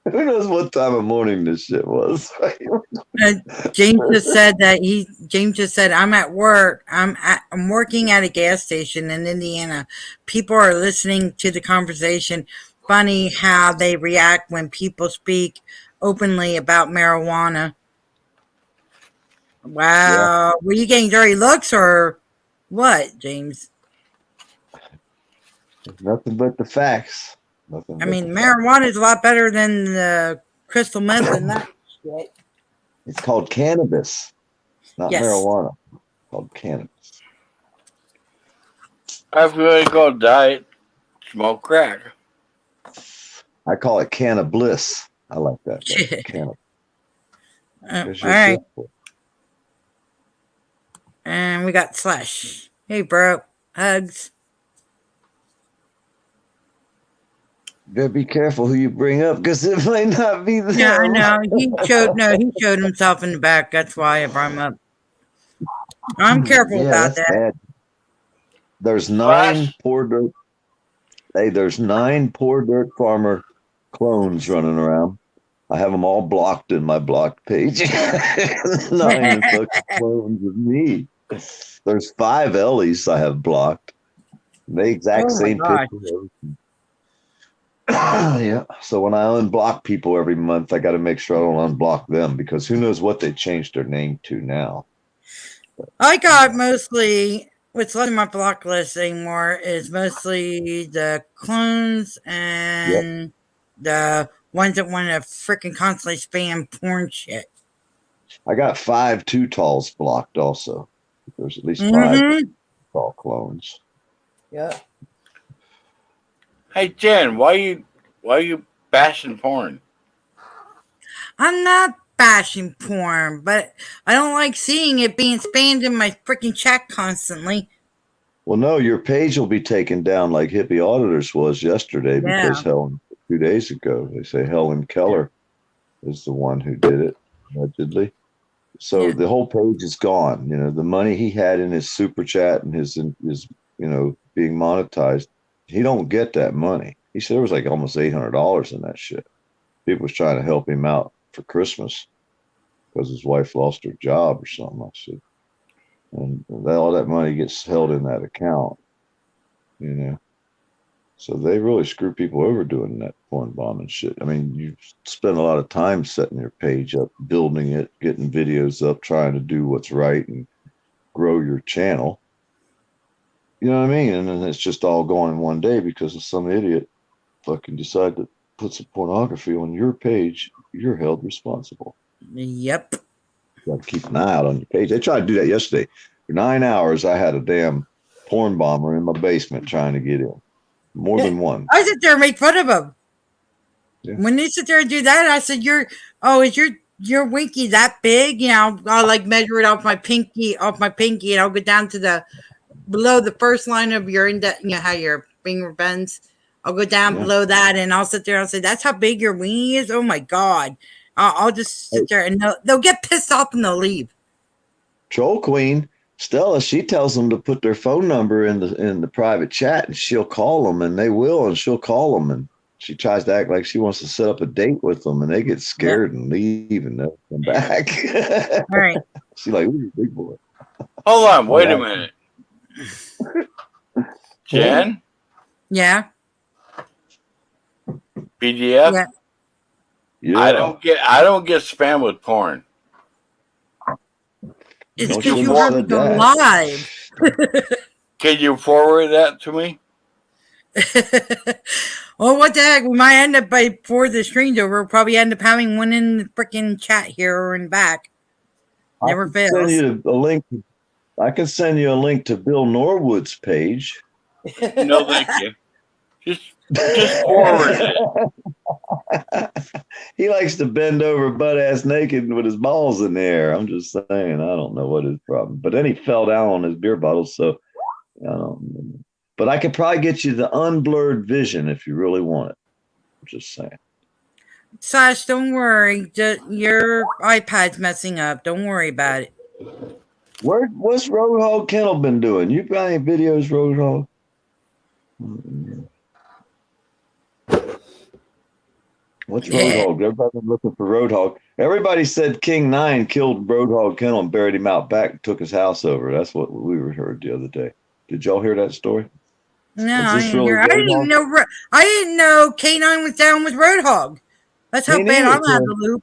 Who knows what time of morning this shit was? James just said I'm at work. I'm working at a gas station in Indiana. People are listening to the conversation. Funny how they react when people speak openly about marijuana. Wow. Were you getting dirty looks or what, James? Nothing but the facts. Marijuana is a lot better than the crystal meth and that shit. It's called cannabis, not marijuana. It's called cannabis. If you want to go diet, smoke crack. I call it canna bliss. I like that. Canna. All right. And we got Slash. Hey, bro. Hugs. You better be careful who you bring up because it might not be them. Yeah, I know. He showed himself in the back. That's why I brought him up. I'm careful about that. Bad. There's 9 poor dirt. Hey, there's 9 poor dirt farmer clones running around. I have them all blocked in my blocked page. 9 clones of me. There's 5 Ellies I have blocked. The exact same picture. Yeah. So when I unblock people every month, I got to make sure I don't unblock them because who knows what they changed their name to now. I got mostly what's left in my block list anymore is mostly the clones and the ones that want to freaking constantly spam porn shit. I got 5 Too Talls blocked also. There's at least 5 tall clones. Yeah. Hey Jen, why are you bashing porn? I'm not bashing porn, but I don't like seeing it being spammed in my freaking chat constantly. Well, no, your page will be taken down like Hippie Auditors was yesterday because 2 days ago, they say Helen Keller is the one who did it, allegedly. So the whole page is gone. You know, the money he had in his super chat and his being monetized, he don't get that money. He said there was like almost $800 in that shit. People was trying to help him out for Christmas because his wife lost her job or something. I said, and all that money gets held in that account, you know. So they really screw people over doing that porn bomb and shit. I mean, you spend a lot of time setting your page up, building it, getting videos up, trying to do what's right and grow your channel. You know what I mean? And then it's just all gone in one day because of some idiot fucking decided to put some pornography on your page. You're held responsible. Yep. You got to keep an eye out on your page. They tried to do that yesterday. For 9 hours, I had a damn porn bomber in my basement trying to get in. More than one. I sit there and make fun of him. Yeah. When they sit there and do that, I said, is your winky that big? You know, I'll like measure it off my pinky, and I'll go down to below the first line of your index, you know, how your finger bends. I'll go down below that and I'll sit there and I'll say, that's how big your weenie is? Oh my God. I'll just sit there and they'll get pissed off and they'll leave. Troll Queen, Stella, she tells them to put their phone number in the private chat and she'll call them and they will and she'll call them and she tries to act like she wants to set up a date with them and they get scared and leave and they'll come back. All right. She's like, ooh, big boy. Hold on, wait a minute. Jen? Yeah. PDF? Yeah. I don't get spam with porn. It's because you heard me live. Can you forward that to me? Well, what the heck? We might end up before the stream's over. We'll probably end up having one in the freaking chat here or in back. Never fails. Send you a link. I can send you a link to Bill Norwood's page. No, thank you. Just forward it. He likes to bend over butt ass naked with his balls in the air. I'm just saying, I don't know what his problem. But then he fell down on his beer bottle, so I don't remember. But I could probably get you the unblurred vision if you really want it. I'm just saying. Slash, don't worry. Your iPad's messing up. Don't worry about it. What's Roadhog Kennel been doing? You got any videos, Roadhog? What's Roadhog? Everybody been looking for Roadhog. Everybody said King 9 killed Roadhog Kennel and buried him out back and took his house over. That's what we heard the other day. Did y'all hear that story? No, I didn't hear. I didn't even know. I didn't know K9 was down with Roadhog. That's how bad I'm out of the loop.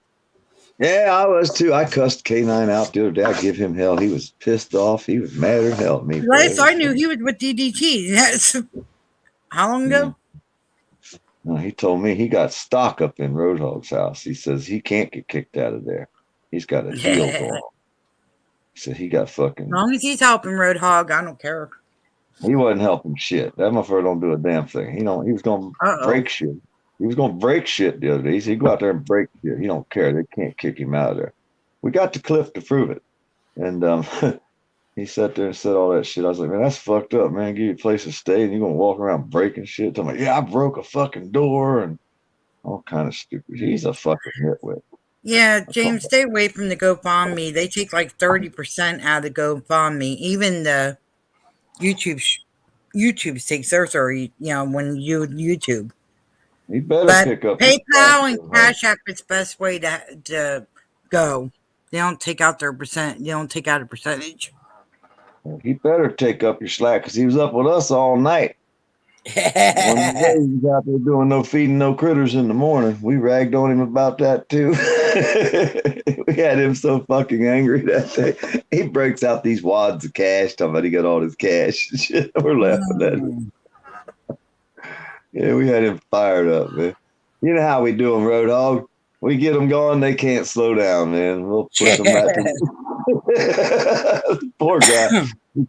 Yeah, I was too. I cussed K9 out the other day. I give him hell. He was pissed off. He was mad as hell at me. Last I knew, he was with DDT. That's how long ago? No, he told me he got stock up in Roadhog's house. He says he can't get kicked out of there. He's got a deal going on. He said he got fucking. As long as he's helping Roadhog, I don't care. He wasn't helping shit. That motherfucker don't do a damn thing. He was gonna break shit. He was gonna break shit the other day. He said, go out there and break shit. He don't care. They can't kick him out of there. We got the cliff to prove it. And he sat there and said all that shit. I was like, man, that's fucked up, man. Give you a place to stay and you're gonna walk around breaking shit. I'm like, yeah, I broke a fucking door and all kind of stupid. He's a fucking nitwit. Yeah, James, stay away from the GoFundMe. They take like 30% out of the GoFundMe. Even the YouTube takes their 30, when you YouTube. He better But pick up PayPal and Cash App is the best way to go. They don't take out their percent. They don't take out a percentage. He better take up your slack because he was up with us all night. One day he was out there doing no feeding no critters in the morning. We ragged on him about that too. We had him so fucking angry that day. He breaks out these wads of cash, talking about he got all his cash and shit. We're laughing at him. Yeah, we had him fired up, man. You know how we do them, Roadhog. We get them going, they can't slow down, man. We'll put them back. Poor guy. He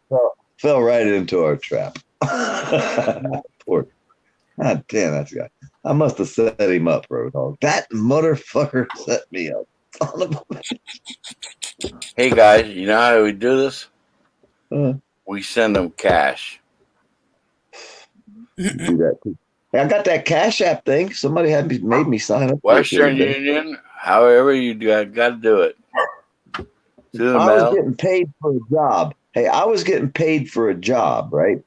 fell right into our trap. Poor. God damn, that guy. I must have set him up, Roadhog. That motherfucker set me up. Hey, guys, you know how we do this? Uh, We send them cash. do that too. Hey, I got that Cash App thing. Somebody made me sign up. Western Union, however you got to do it. I was getting paid for a job. Hey, I was getting paid for a job, right?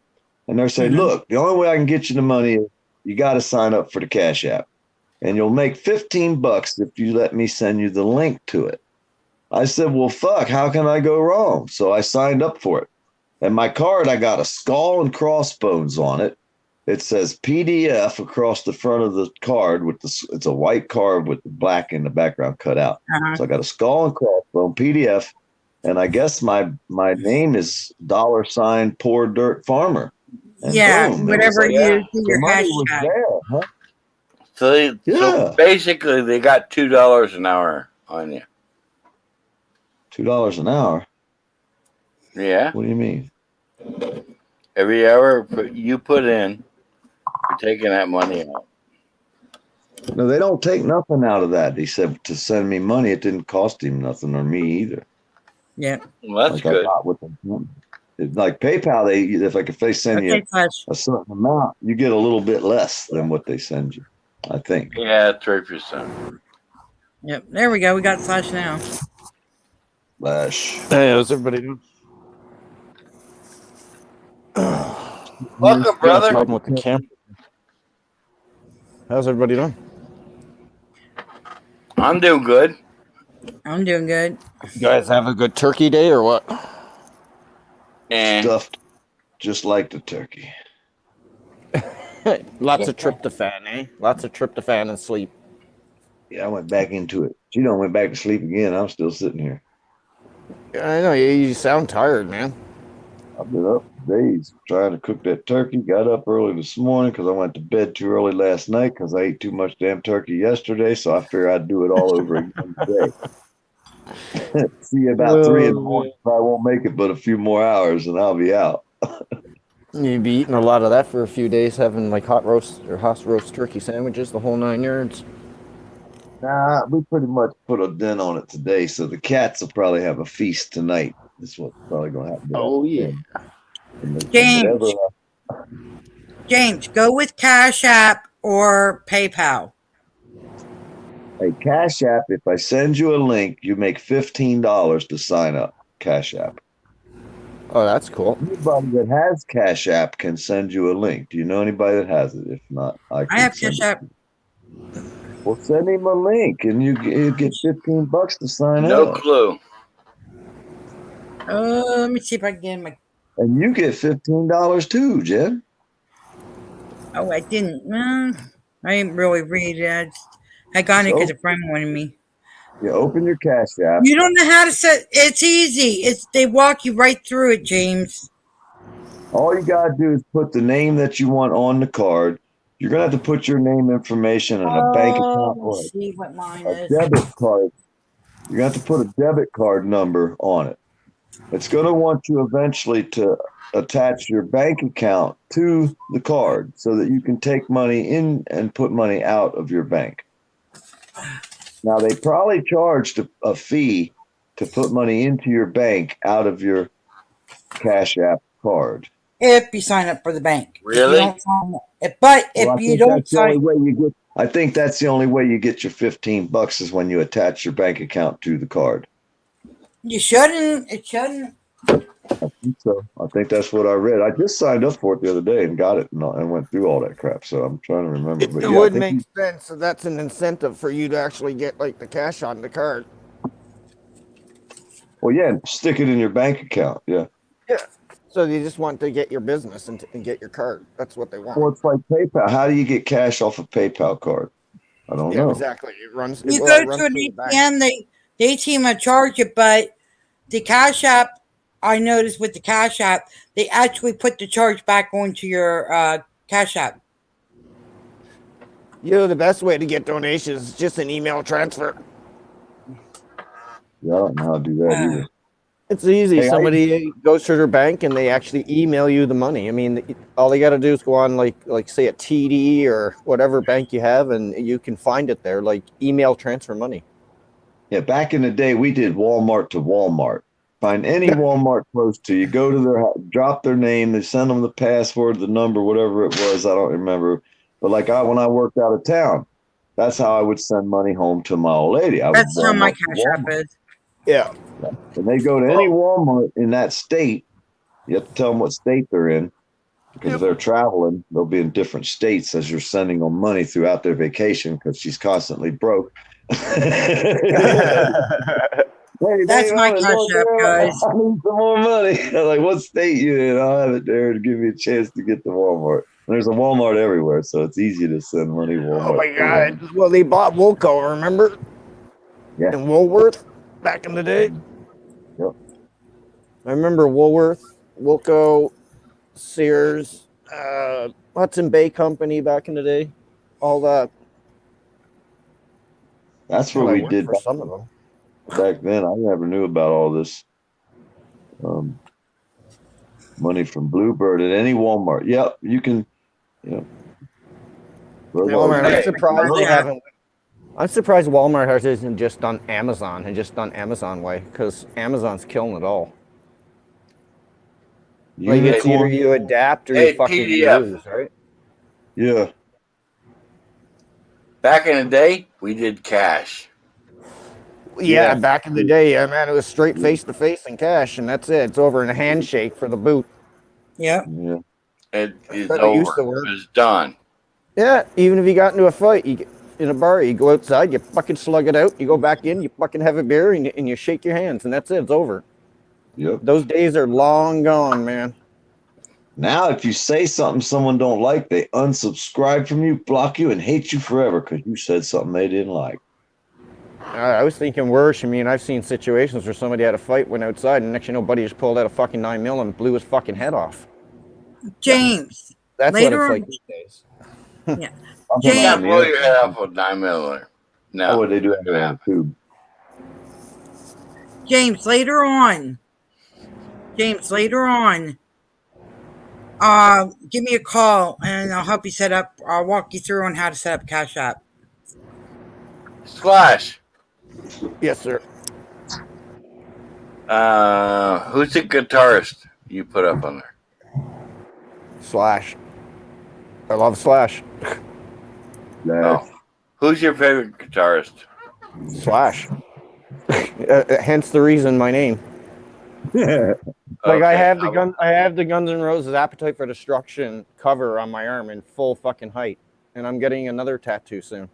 And they're saying, look, the only way I can get you the money is you got to sign up for the Cash App. And you'll make $15 if you let me send you the link to it. I said, well, fuck, how can I go wrong? So I signed up for it. And my card, I got a skull and crossbones on it. It says PDF across the front of the card it's a white card with the black in the background cut out. So I got a skull and crossbone PDF, and I guess my name is $ Poor Dirt Farmer. And boom, whatever you do your hashtag. There, huh? So basically, they got $2 an hour on you. $2 an hour. Yeah. What do you mean? Every hour you put in, you're taking that money out. No, they don't take nothing out of that. He said to send me money, it didn't cost him nothing or me either. Yeah. Well, that's good. It's like PayPal, if they send you a certain amount, you get a little bit less than what they send you, I think. Yeah, 3%. Yep. There we go. We got Slash now. Slash. Hey, how's everybody doing? Welcome, brother. Problem with the camera. How's everybody doing? I'm doing good. I'm doing good. You guys have a good turkey day or what? Stuffed just like the turkey. Lots of tryptophan, eh? Lots of tryptophan and sleep. Yeah, I went back into it. She done went back to sleep again. I'm still sitting here. Yeah, I know. You sound tired, man. I've been up days trying to cook that turkey. Got up early this morning because I went to bed too early last night because I ate too much damn turkey yesterday. So I figured I'd do it all over again today. See you about 3 in the morning. I won't make it but a few more hours and I'll be out. You'd be eating a lot of that for a few days, having like hot roast turkey sandwiches, the whole 9 yards. Nah, we pretty much put a dent on it today, so the cats will probably have a feast tonight. That's what's probably going to happen. Oh, yeah. James, James, go with Cash App or PayPal. Hey, Cash App, if I send you a link, you make $15 to sign up. Cash App. Oh, that's cool. Anybody that has Cash App can send you a link. Do you know anybody that has it? If not, I can I have send Cash it. App. Well, send him a link and you get $15 to sign No up. clue. Let me see if I can get my. And you get $15 too, Jen. Oh, I didn't. I didn't really read it. I got it because a friend wanted me. You open your Cash App. You don't know how to set. It's easy. They walk you right through it, James. All you gotta do is put the name that you want on the card. You're gonna have to put your name information and a bank account or Let's see what mine a is. debit card. You're gonna have to put a debit card number on it. It's gonna want you eventually to attach your bank account to the card so that you can take money in and put money out of your bank. Now they probably charged a fee to put money into your bank out of your Cash App card. If you sign up for the bank. Really? If you don't sign, I think that's the only way you get your $15 is when you attach your bank account to the card. you shouldn't. It shouldn't. I think so. I think that's what I read. I just signed up for it the other day and got it and went through all that crap. So I'm trying to remember. But It would make sense. So that's an incentive for you to actually get like the cash on the card. Well, yeah, stick it in your bank account. Yeah. Yeah. So they just want to get your business and get your card. That's what they want. Well, it's like PayPal. How do you get cash off a PayPal card? I don't know. Exactly. It runs. You Well, go to an ATM, the ATM will charge you, but the Cash App, I noticed with the Cash App, they actually put the charge back onto your Cash App. The best way to get donations is just an email transfer. Yeah, I don't know how to do that either. It's easy. Hey, Somebody goes to their bank and they actually email you the money. I mean, all they got to do is go on like say a TD or whatever bank you have, and you can find it there. Like email transfer money. Yeah, back in the day, we did Walmart to Walmart. Find any Walmart close to you, go to their house, drop their name, they send them the password, the number, whatever it was. I don't remember. But like when I worked out of town, that's how I would send money home to my old lady. That's how my Cash App is. Yeah. When they go to any Walmart in that state, you have to tell them what state they're in. Because if they're traveling, they'll be in different states as you're sending them money throughout their vacation because she's constantly broke. Hey, that's my Cash App, guys. I need some more money. I'm like, what state you in? I'll have it there to give me a chance to get to Walmart. And there's a Walmart everywhere, so it's easy to send money Walmart. Oh my God. Well, they bought Woolco, remember? Yeah. And Woolworth back in the day. Yep. I remember Woolworth, Woolco, Sears, Hudson Bay Company back in the day. All that. That's what we did for some of them. back then. I never knew about all this money from Bluebird at any Walmart. Yep, you can. Yeah. Walmart, I'm surprised they haven't. I'm surprised Walmart hasn't just done Amazon and just done Amazon way, because Amazon's killing it all. Like it's either you adapt or you fucking PDF. lose, right? Yeah. Back in the day, we did cash. Yeah, back in the day, yeah, man, it was straight face to face and cash, and that's it. It's over in a handshake for the boot. Yeah. Yeah. It is But it used to over. work. It's done. Yeah, even if you got into a fight, in a bar, you go outside, you fucking slug it out, you go back in, you fucking have a beer, and you shake your hands, and that's it. It's over. Yep. Those days are long gone, man. Now, if you say something someone don't like, they unsubscribe from you, block you, and hate you forever because you said something they didn't like. I was thinking worse. I mean, I've seen situations where somebody had a fight, went outside, and next you know, buddy just pulled out a fucking 9mm and blew his fucking head off. James. That's later what it's on, like these days. Yeah. You can't James. blow your head off with 9mm. No. Oh, they do have that on tube. James, later on, give me a call and I'll help you set up. I'll walk you through on how to set up Cash App. Slash. Yes, sir. Who's the guitarist you put up on there? Slash. I love Slash. Oh. Who's your favorite guitarist? Slash. Hence the reason my name. Like Okay. I have the Guns N' Roses Appetite for Destruction cover on my arm in full fucking height, and I'm getting another tattoo soon.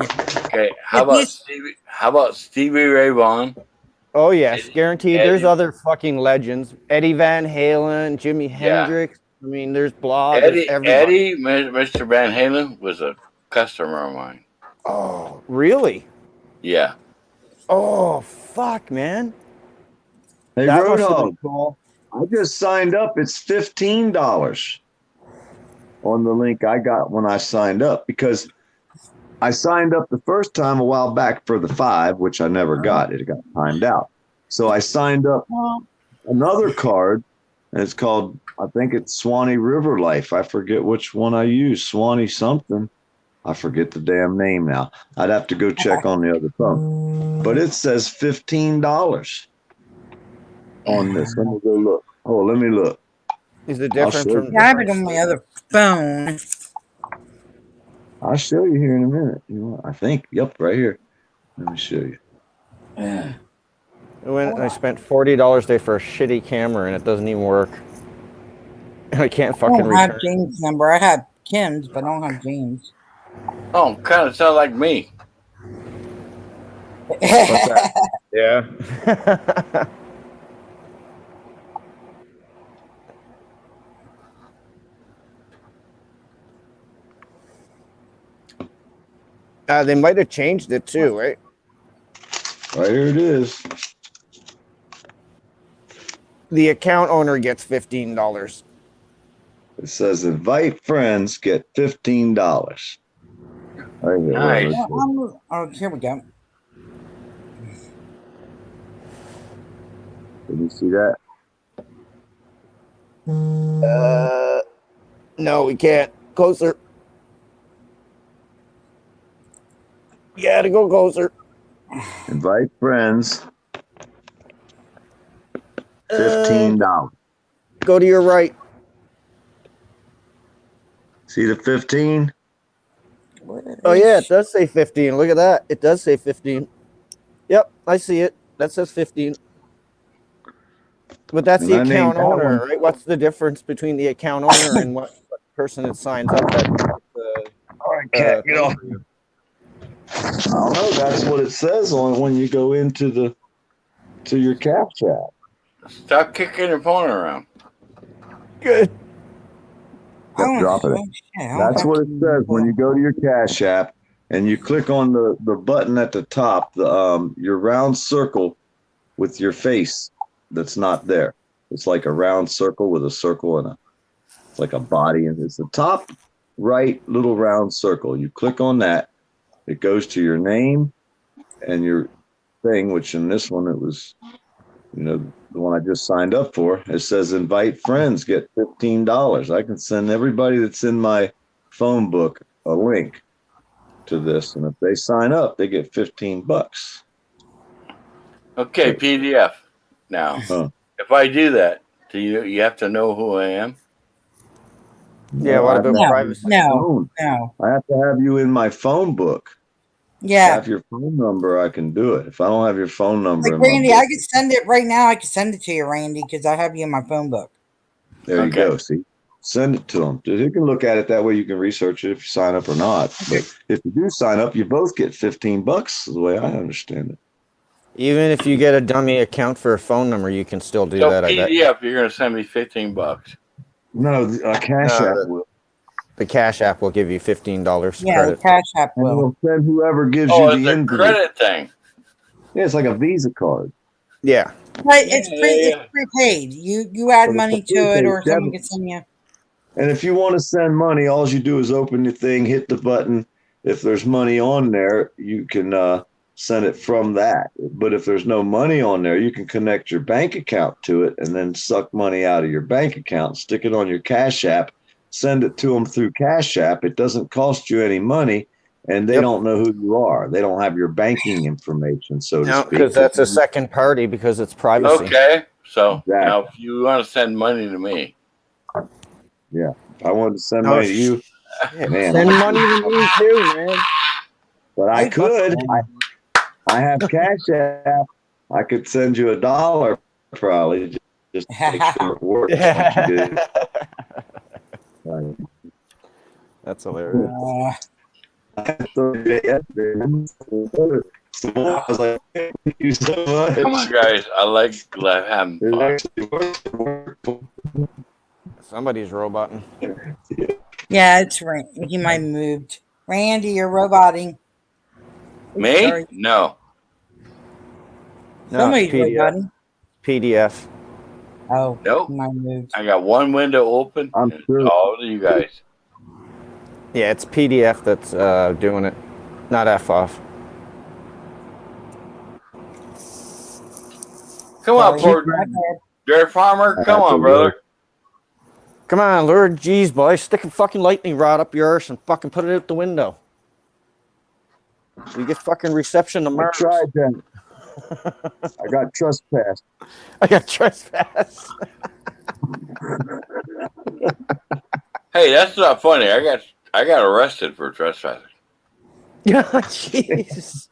Okay. How about Stevie Ray Vaughan? Oh yes, guaranteed. Eddie. There's other fucking legends. Eddie Van Halen, Jimi Hendrix. I mean, there's blah. There's everybody. Mr. Van Halen was a customer of mine. Oh, really? Yeah. Oh, fuck, man. Hey, That must have Roadhog, been cool. I just signed up. It's $15 on the link I got when I signed up, because I signed up the first time a while back for the 5, which I never got. It got timed out. So I signed up another card, and it's called, I think it's Swanee River Life. I forget which one I use. Swanee something. I forget the damn name now. I'd have to go check on the other phone. But it says $15 on this. Let me go look. Oh, let me look. Is the difference show from Yeah, I have it on my other phone. I'll show you here in a minute. You want? I think. Yep, right here. Let me show you. when I spent $40 a day for a shitty camera and it doesn't even work. And I can't I fucking don't return. have James' number. I have Kim's, but I don't have James. Oh, kind of sound like me. What's that? Yeah. They might have changed it too, right? Right here it is. The account owner gets $15. It says invite friends, get $15. Right here. Nice. Oh, here we go. Can you see that? No, we can't. Closer. You gotta go closer. Invite friends. $15. Go to your right. See the 15? Oh yeah, it does say 15. Look at that. It does say 15. Yep, I see it. That says 15. But that's And the I named account that owner, one. right? What's the difference between the account owner and what person that signs up? All right, cat, get off. I don't know. That's what it says on when you go into your cap chat. Stop kicking your phone around. Good. Drop it. That's what it says when you go to your Cash App and you click on the button at the top, your round circle with your face that's not there. It's like a round circle with a circle and it's like a body, and it's the top right little round circle. You click on that, it goes to your name and your thing, which in this one it was, the one I just signed up for. It says invite friends, get $15. I can send everybody that's in my phone book a link to this, and if they sign up, they get $15. Okay, PDF. Now, if I do that, do you have to know who I am? Yeah, what about privacy? No. I have to have you in my phone book. Yeah. Have your phone number, I can do it. If I don't have your phone number, Like Randy, I could send it right now. I could send it to you, Randy, because I have you in my phone book. there you go. See, send it to them. You can look at it that way. You can research it if you sign up or not. But if you do sign up, you both get $15. Is the way I understand it. Even if you get a dummy account for a phone number, you can still do that. PDF, I bet. you're going to send me $15. No, Cash App will. The Cash App will give you $15 Yeah, credit. the Cash App And will. it'll send whoever gives Oh, you it's the a invite. credit thing. Yeah, it's like a Visa card. Yeah. Right, it's prepaid. You add But it's money a to it, prepaid or someone debit. can send you. And if you want to send money, all you do is open the thing, hit the button. If there's money on there, you can send it from that. But if there's no money on there, you can connect your bank account to it and then suck money out of your bank account, stick it on your Cash App, send it to them through Cash App. It doesn't cost you any money, and they don't know who you are. They don't have your banking information, so to speak. Because that's a second party because it's privacy. Okay, so Exactly. now if you want to send money to me, Yeah. I wanted to send Oh, money to you, shit. man. Send money to me too, man. But I could. I have Cash App. I could send you $1 probably just to make sure it works. once you get it. That's hilarious. I was like, thank you so much. Come on, guys. I like having It fun. actually worked. Somebody's roboting. Yeah, it's he might have moved. Randy, you're roboting. Me? Sorry. No. No, Somebody's it's roboting. PDF. Oh, Nope. he might have moved. I got one window open. I'm and sure. all of you guys. Yeah, it's PDF that's doing it, not FOF. Come on, Sorry. poor Dirt Farmer. Come on, brother. Come on, Lord, geez, boy, stick a fucking lightning rod up your arse and fucking put it out the window. You get fucking reception to I Mars. tried that. I got trespassed. I got trespass. Hey, that's not funny. I got arrested for trespassing. Yeah, jeez.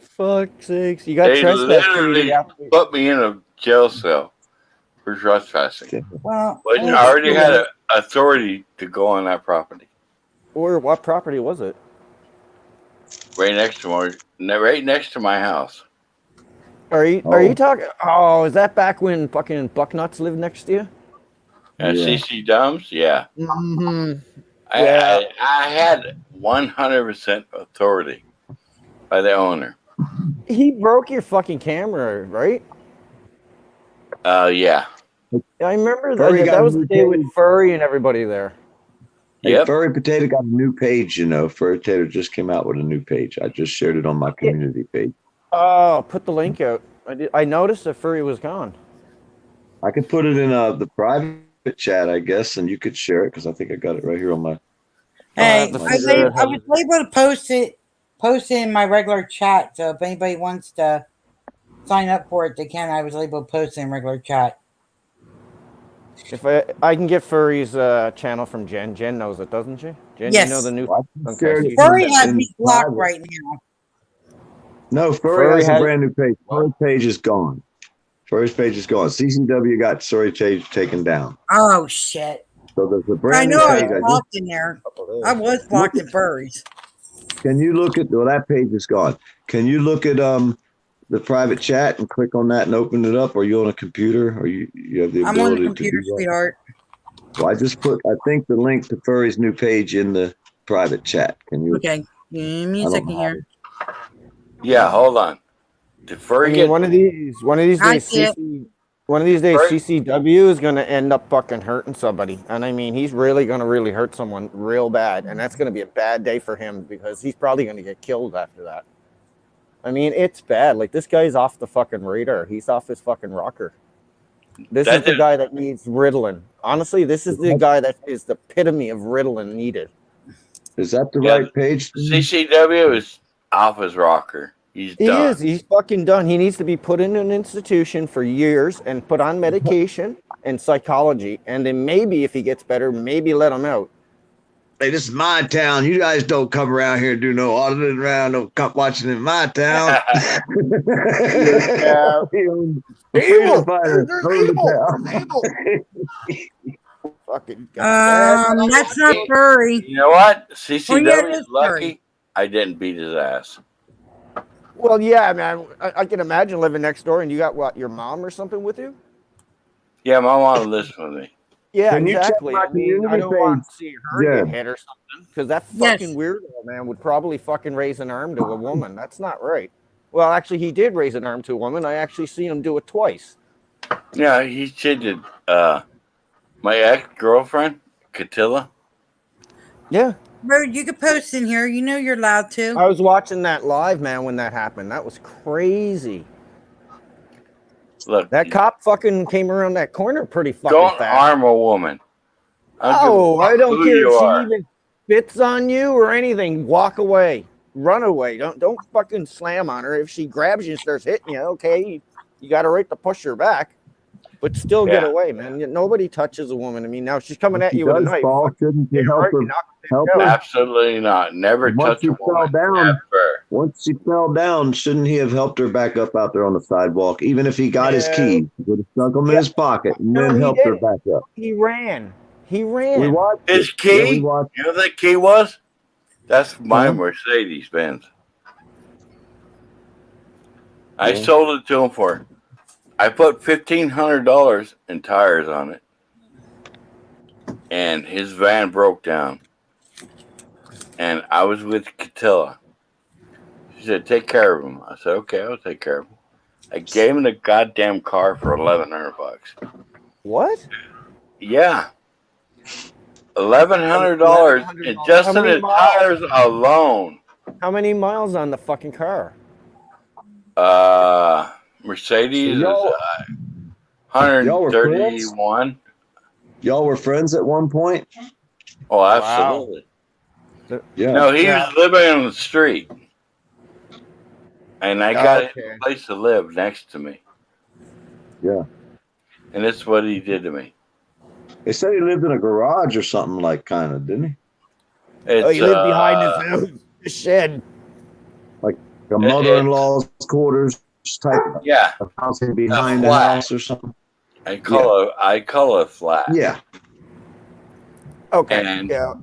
Fuck's sakes. You got They trespassed. literally put me in a jail cell for trespassing. Well, But I already had a authority to go on that property. Or what property was it? Right next to my house. Are you talking? Oh, is that back when fucking Bucknuts lived next to you? And Yeah. CC Dumbs, yeah. Mm-hmm. I had 100% authority by the owner. He broke your fucking camera, right? Yeah. I remember Furry got that a was new the day with page. Furry and everybody there. Hey, Yep. Furry Potato got a new page, you know. Furry Potato just came out with a new page. I just shared it on my community page. Oh, put the link out. I noticed that Furry was gone. I could put it in the private chat, I guess, and you could share it because I think I got it right here on my. hey, have to I figure out how was able to post it in my regular chat. So if anybody wants to sign up for it, they can. I was able to post it in regular chat. If I can get Furry's channel from Jen. Jen knows it, doesn't she? Jen, Yes. you know the new. Well, I Okay, shared so it you- Furry in- has in me blocked private. right now. No, Furry Furry has a has- brand new page. Furry page is gone. Furry's page is gone. CCW got Furry page taken down. Oh shit! So there's a I brand know new I page. was blocked in there. I was blocked in furries. Can you look at that page is gone? Can you look at the private chat and click on that and open it up? Or are you on a computer? Or you have the I'm ability on the to computer, do that? sweetheart. Well, I just put I think the link to Furry's new page in the private chat. Can you? Okay, give me I a don't second know. here. Yeah, hold on. Did I Furry mean, get one of these I days, see it. Furry- CCW is gonna end up fucking hurting somebody, and I mean, he's really gonna hurt someone real bad, and that's gonna be a bad day for him because he's probably gonna get killed after that. I mean, it's bad. Like this guy's off the fucking radar. He's off his fucking rocker. This That is the did- guy that needs Ritalin. Honestly, this is the guy that is the epitome of Ritalin needed. Is that the Yeah, right page? CCW is off his rocker. He's He done. is. He's fucking done. He needs to be put in an institution for years and put on medication and psychology. And then maybe if he gets better, maybe let him out. Hey, this is my town. You guys don't come around here and do no auditing around, no come watching in my town. Evil! Fighter, There's own the evil! town. Fucking goddamn. That's not furry. You know what? CCW Oh, yeah, it is is lucky Furry. I didn't beat his ass. Well, yeah, man. I can imagine living next door and you got what, your mom or something with you? Yeah, my mom lives with me. Yeah, Can you check exactly. my I mean, I community don't want page? to see her Yeah. get hit or something because that Yes. fucking weirdo, man, would probably fucking raise an arm to a woman. That's not right. Well, actually, he did raise an arm to a woman. I actually seen him do it twice. Yeah, he cheated. My ex-girlfriend, Catilla. Yeah. Bro, you can post in here. You know you're allowed to. I was watching that live, man, when that happened. That was crazy. Look, That cop fucking came around that corner pretty fucking don't fast. harm a woman. Oh, I don't who care you if are. she even spits on you or anything. Walk away. Run away. Don't fucking slam on her. If she grabs you and starts hitting you, okay, you got a right to push her back. but still get Yeah. away, man. Nobody touches a woman. I mean, now she's coming If at she you with a does knife. fall, shouldn't you You're help right, her? you knock the Help bitch her? out. Absolutely not. Never Once touch she a woman. fell down, Never. once she fell down, shouldn't he have helped her back up out there on the sidewalk? Even if he got his keys, he would have stuck them in Yeah. his pocket and No, then he helped her didn't. back up. He ran. He We ran. watched His it. Yeah, we key, watched. you know what that key was? That's my Huh? Mercedes Benz. I Yeah. sold it to him for. I put $1,500 in tires on it, and his van broke down. And I was with Catilla. She said, "Take care of him." I said, "Okay, I'll take care of him." I gave him the goddamn car for $1,100. What? Yeah, $1,100 and just How in many the tires alone. How many miles on the fucking car? Mercedes is Y'all were friends? 131. Y'all were friends at one point? Oh, absolutely. Yeah. No, he was living on the street, and I got a place to live next to me. Yeah. And that's what he did to me. They said he lived in a garage or something like kind of, didn't he? It's, he lived behind his shed. Like a mother-in-law's quarters type Yeah, of house behind the flat. house or something. I call it flat. Yeah. Okay. And yeah.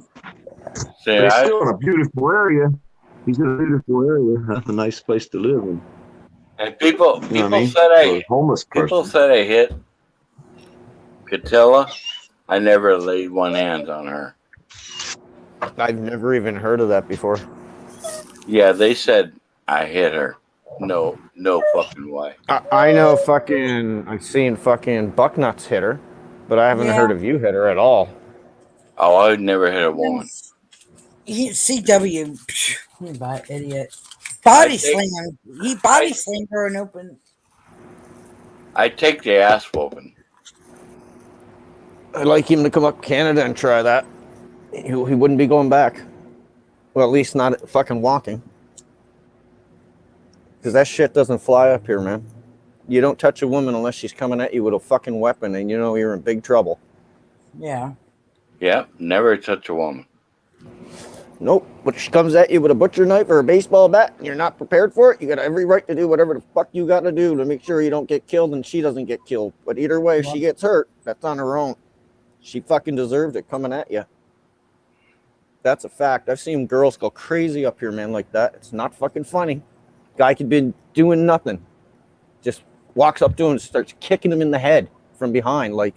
see, But he's still in a beautiful area. He's in a beautiful area. That's a nice place to live in. and people You know what I mean? said For a homeless people person. said I hit Catilla. I never laid one hand on her. I've never even heard of that before. Yeah, they said I hit her. No fucking way. I know fucking. I've seen fucking Bucknuts hit her, but I haven't heard of you hit her at all. Oh, I would never hit a woman. CW, you idiot. Body slam. He body slammed her and opened. I take the ass whooping. I'd like him to come up to Canada and try that. He wouldn't be going back. Well, at least not fucking walking. Because that shit doesn't fly up here, man. You don't touch a woman unless she's coming at you with a fucking weapon, and you know you're in big trouble. Yeah. Yeah, never touch a woman. Nope. But if she comes at you with a butcher knife or a baseball bat, and you're not prepared for it, you got every right to do whatever the fuck you got to do to make sure you don't get killed and she doesn't get killed. But either way, if she gets hurt, that's on her own. She fucking deserved it coming at you. That's a fact. I've seen girls go crazy up here, man, like that. It's not fucking funny. Guy could be doing nothing. Just walks up to him and starts kicking him in the head from behind. Like,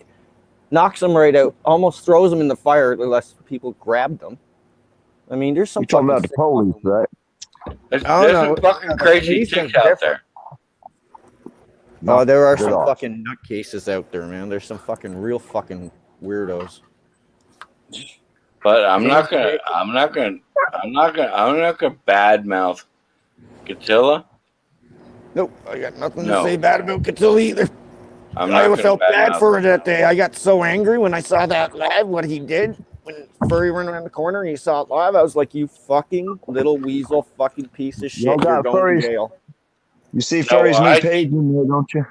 knocks him right out. Almost throws him in the fire unless people grabbed them. I mean, there's some. You're talking about the police, right? There's some fucking crazy chicks out there. Oh, there are Good some off. fucking nutcases out there, man. There's some fucking real fucking weirdos. But I'm not gonna badmouth Catilla. Nope, I got nothing No. to say bad about Catilla either. I'm not I gonna felt bad badmouth for her that day. I got so angry when I saw that lad, what he did. When Furry ran around the corner and he saw it live, I was like, you fucking little weasel fucking piece of shit. Y'all You're got going furries. to jail. You see Furry's new page in there, don't you?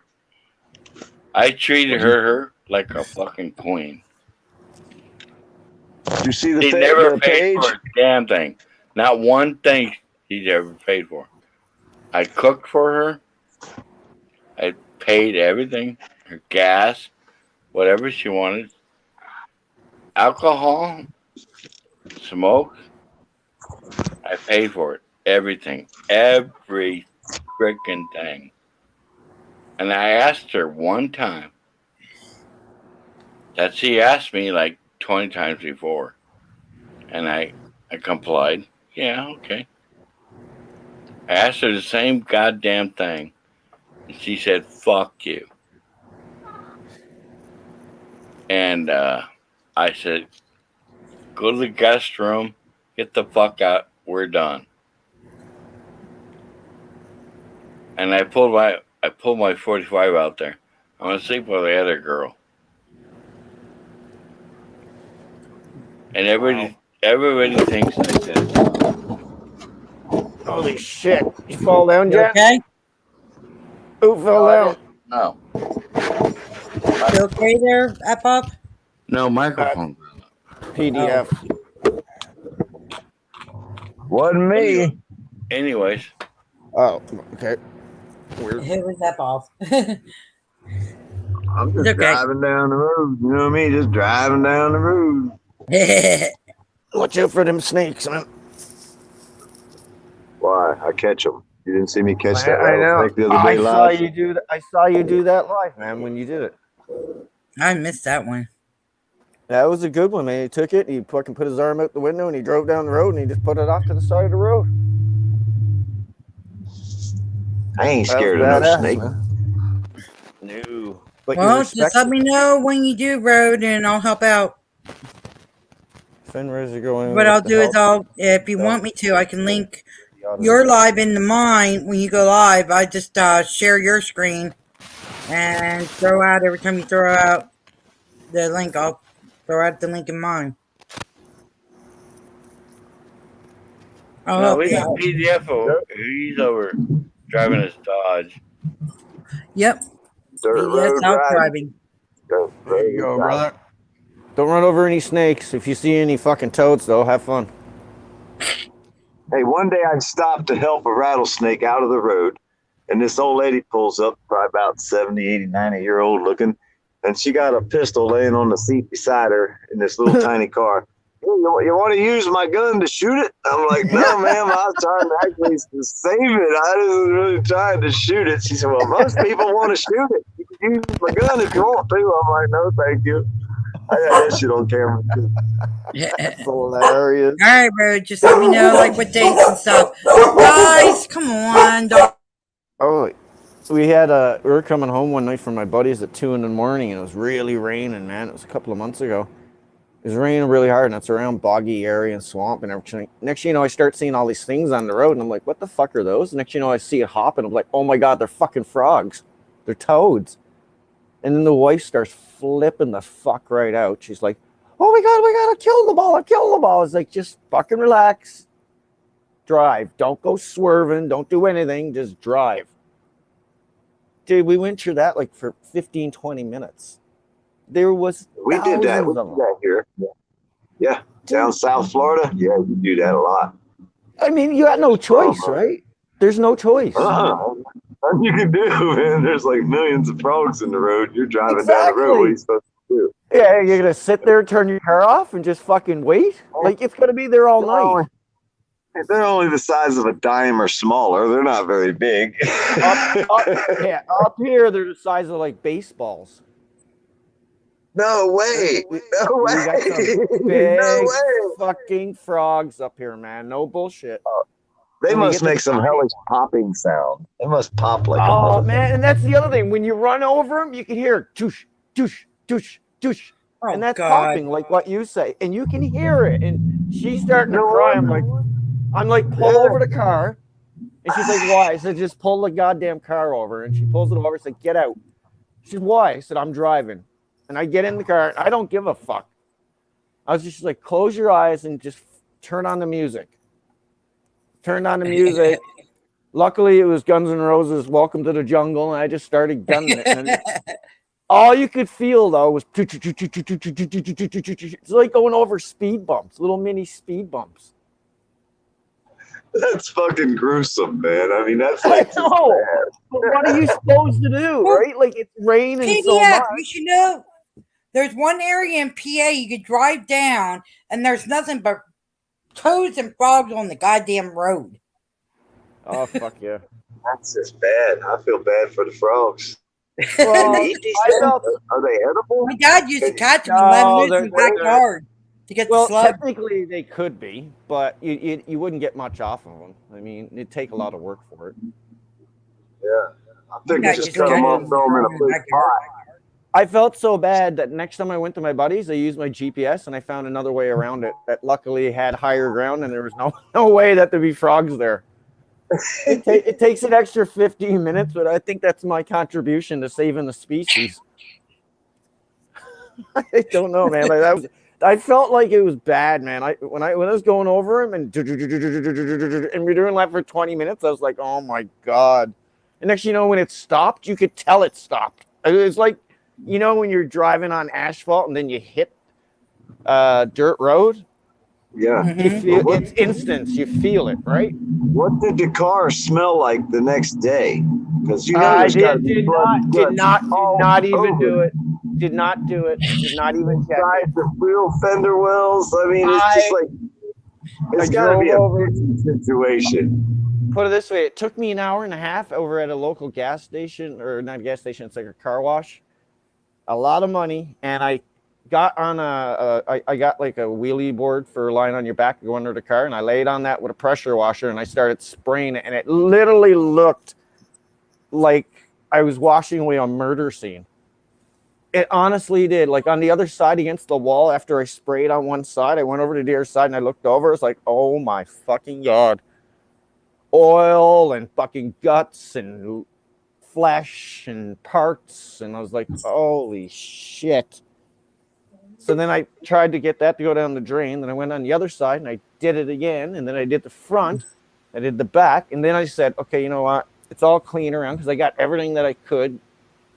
I treated her like a fucking queen. You see the He fa- never the paid page? for a damn thing. Not one thing he ever paid for. I cooked for her. I paid everything. Her gas, whatever she wanted. Alcohol, smoke. I paid for it. Everything. Every freaking thing. And I asked her one time that she asked me like 20 times before. And I complied. Yeah, okay. I asked her the same goddamn thing. And she said, fuck you. And I said, go to the guest room, get the fuck out, we're done. And I pulled my 45 out there. I'm gonna sleep with the other girl. And everybody thinks I did it. Holy shit. You fall down, You Jack? okay? Who fell down? No. You okay there, Pop? No microphone. PDF. Wasn't me. Anyways, Oh, okay. Weird. Who was that off? I'm just Okay. driving down the road. You know what I mean? Just driving down the road. Watch out for them snakes, man. Why? I catch them. You didn't see me catch that I know. rattlesnake the other I day saw live? you do that. I saw you do that live, man. When you did it, I missed that one. that was a good one, man. He took it. He fucking put his arm out the window and he drove down the road and he just put it off to the side of the road. I ain't That was scared of no badass, snake. man. No, but Well, you just respect let me know when you do road, and I'll help out. Fenris are going. What I'll do is if you want me to, I can link your live into mine. When you go live, I just share your screen and throw out every time you throw out the link. I'll throw out the link in mine. I'll no, help we you got out. PDF over. He's over driving his Dodge. Yep. Dirt Yes, road out riding. driving. Dirt There you road go, riding. brother. Don't run over any snakes. If you see any fucking toads, though, have fun. Hey, one day I stopped to help a rattlesnake out of the road, and this old lady pulls up, probably about 70, 80, 90-year-old looking, and she got a pistol laying on the seat beside her in this little tiny car. Hey, you want to use my gun to shoot it? I'm like, no, ma'am, I was trying to actually save it. I wasn't really trying to shoot it. She said, well, most people want to shoot it. You can use my gun if you want to. I'm like, no, thank you. I got that shit on camera, too. Yeah. Hilarious. All right, bro. Just let me know like what dates and stuff. Guys, come on. Oh, we were coming home one night from my buddies at 2 a.m. and it was really raining, man. It was a couple of months ago. It was raining really hard, and it's around boggy area and swamp and everything. Next thing you know, I start seeing all these things on the road, and I'm like, what the fuck are those? Next thing you know, I see it hopping. I'm like, oh my God, they're fucking frogs. They're toads. And then the wife starts flipping the fuck right out. She's like, oh my God, we gotta kill the ball. Kill the ball. It's like, just fucking relax. Drive. Don't go swerving. Don't do anything. Just drive. Dude, we went through that like for 15, 20 minutes. There was We did that. We thousands of did that here. Yeah. Down South Florida. Yeah, we do that a lot. I mean, you got no choice, right? There's no choice. Nothing you can do, man. There's like millions of frogs in the road. You're driving down the road. What are you supposed to do? Yeah, you're gonna sit there, turn your car off, and just fucking wait? Like, it's gonna be there all night. They're only the size of a dime or smaller. They're not very big. Up here, they're the size of like baseballs. No way. We No got some way. big No way. fucking frogs up here, man. No bullshit. They When we must get to make some hellish popping sound. They must pop like a Oh mother. man, and that's the other thing. When you run over them, you can hear doosh, doosh, doosh, doosh. Oh, And that's God. popping like what you say. And you can hear it. And she's starting to cry. I'm like, pull over the car. And she's like, why? I said, just pull the goddamn car over. And she pulls it over. I said, get out. She said, why? I said, I'm driving. And I get in the car. I don't give a fuck. I was just like, close your eyes and just turn on the music. Turned on the music. Luckily, it was Guns N' Roses' Welcome to the Jungle. And I just started gunning it. And all you could feel, though, was it's like going over speed bumps, little mini speed bumps. That's fucking gruesome, man. I mean, that's I like just know. bad. But what are you supposed to do, right? Like, it's raining so PDF, much. you should know there's one area in PA you could drive down, and there's nothing but toads and frogs on the goddamn road. Oh, fuck yeah. That's just bad. I feel bad for the frogs. Well, Can you eat these I things? felt, Are they edible? My dad used to catch them and No, let them loose in they're- the they're- backyard to get the well, slug. technically they could be, but you wouldn't get much off of them. I mean, it'd take a lot of work for it. Yeah. I think Yeah, we just just cut them catch off, them throw them in in a the big backyard. pot. I felt so bad that next time I went to my buddies, I used my GPS and I found another way around it that luckily had higher ground and there was no way that there'd be frogs there. It takes an extra 15 minutes, but I think that's my contribution to saving the species. I don't know, man. Like, I felt like it was bad, man. When I was going over him and we're doing that for 20 minutes, I was like, oh my God. And next, you know, when it stopped, you could tell it stopped. It was like you know when you're driving on asphalt and then you hit dirt road? Yeah. You feel it's instant. You feel it, right? What did the car smell like the next day? Because you know I there's got to be did blood not and did guts not all did not even over do it. Did not do it. Did not even check inside it. the wheel fender wells. I mean, it's just like it's I got to be drove a over. busy situation. Put it this way: it took me an hour and a half over at a local gas station, or not a gas station. It's like a car wash. A lot of money, and I got on I got like a wheelie board for lying on your back going under the car, and I laid on that with a pressure washer, and I started spraying it, and it literally looked like I was washing away a murder scene. It honestly did. Like on the other side against the wall, after I sprayed on one side, I went over to the other side and I looked over. It's like, oh my fucking God. Oil and fucking guts and flesh and parts. And I was like, holy shit. So then I tried to get that to go down the drain. Then I went on the other side and I did it again. And then I did the front. I did the back. And then I said, okay, you know what? It's all clean around because I got everything that I could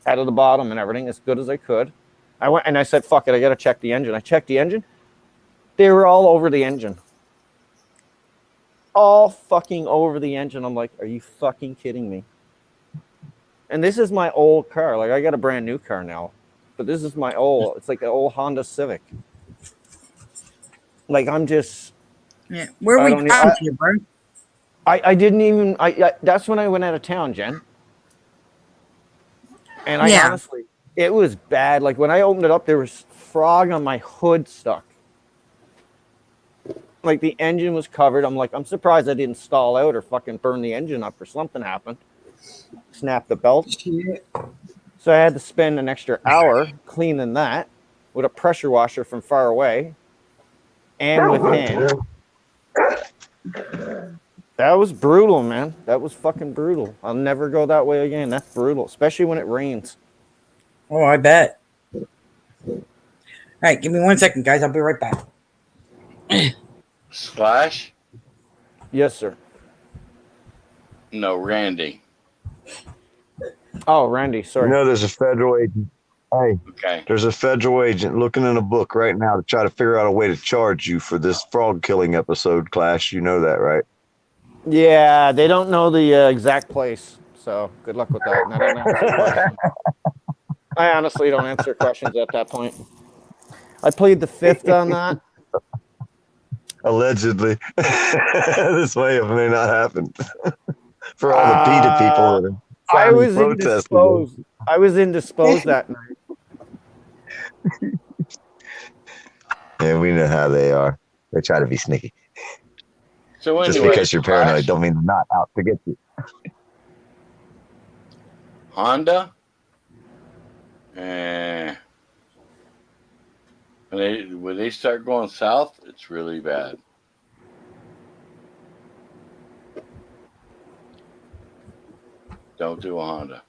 out of the bottom and everything as good as I could. I went and I said, fuck it, I got to check the engine. I checked the engine. They were all over the engine. All fucking over the engine. I'm like, are you fucking kidding me? And this is my old car. Like, I got a brand new car now. But this is my old, it's like an old Honda Civic. Like, I'm just... Yeah. Where I we don't found you, bro? I didn't even... that's when I went out of town, Jen. And I honestly... It was bad. Like, when I opened it up, there was frog on my hood stuck. Like, the engine was covered. I'm like, I'm surprised I didn't stall out or fucking burn the engine up or something happened. Snap the belt. Shit. So I had to spend an extra hour cleaning that with a pressure washer from far away and with hand. That was brutal, man. That was fucking brutal. I'll never go that way again. That's brutal, especially when it rains. Oh, I bet. All right, give me 1 second, guys. I'll be right back. Slash? Yes, sir. No, Randy. Oh, Randy, sorry. You know, there's a federal agent. Hey, Okay. there's a federal agent looking in a book right now to try to figure out a way to charge you for this frog killing episode, Clash. You know that, right? Yeah, they don't know the exact place. So good luck with that. And I don't answer questions. I honestly don't answer questions at that point. I plead the fifth on that. Allegedly. This way it may not happen. For all the PETA people that are I was protesting. indisposed. I was indisposed that night. Yeah, we know how they are. They try to be sneaky. So anyway, Just because you're paranoid Slash, don't mean they're not out to get you. Honda? When they start going south, it's really bad. Don't do a Honda.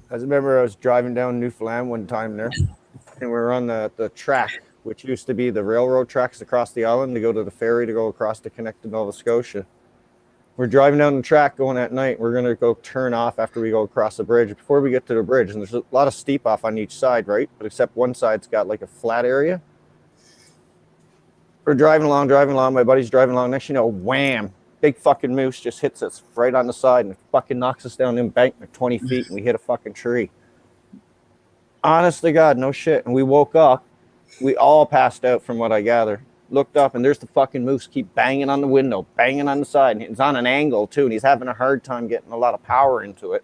I remember I was driving down Newfoundland one time there, and we were on the track, which used to be the railroad tracks across the island to go to the ferry to go across to connect to Nova Scotia. We're driving down the track going at night. We're going to go turn off after we go across the bridge. Before we get to the bridge, and there's a lot of steep off on each side, right? But except one side's got like a flat area. We're driving along. My buddy's driving along. Next, you know, wham! Big fucking moose just hits us right on the side and it fucking knocks us down the embankment 20 feet and we hit a fucking tree. Honest to God, no shit. And we woke up. We all passed out from what I gather. Looked up and there's the fucking moose keep banging on the window, banging on the side. And it's on an angle too. And he's having a hard time getting a lot of power into it.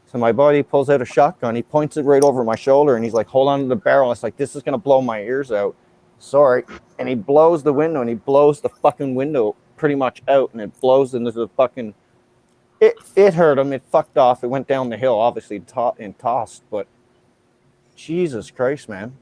So my buddy pulls out a shotgun. He points it right over my shoulder and he's like, hold on to the barrel. It's like, this is going to blow my ears out. Sorry. And he blows the window and he blows the fucking window pretty much out and it blows into the fucking, it hurt him. It fucked off. It went down the hill, obviously and tossed, but Jesus Christ, man.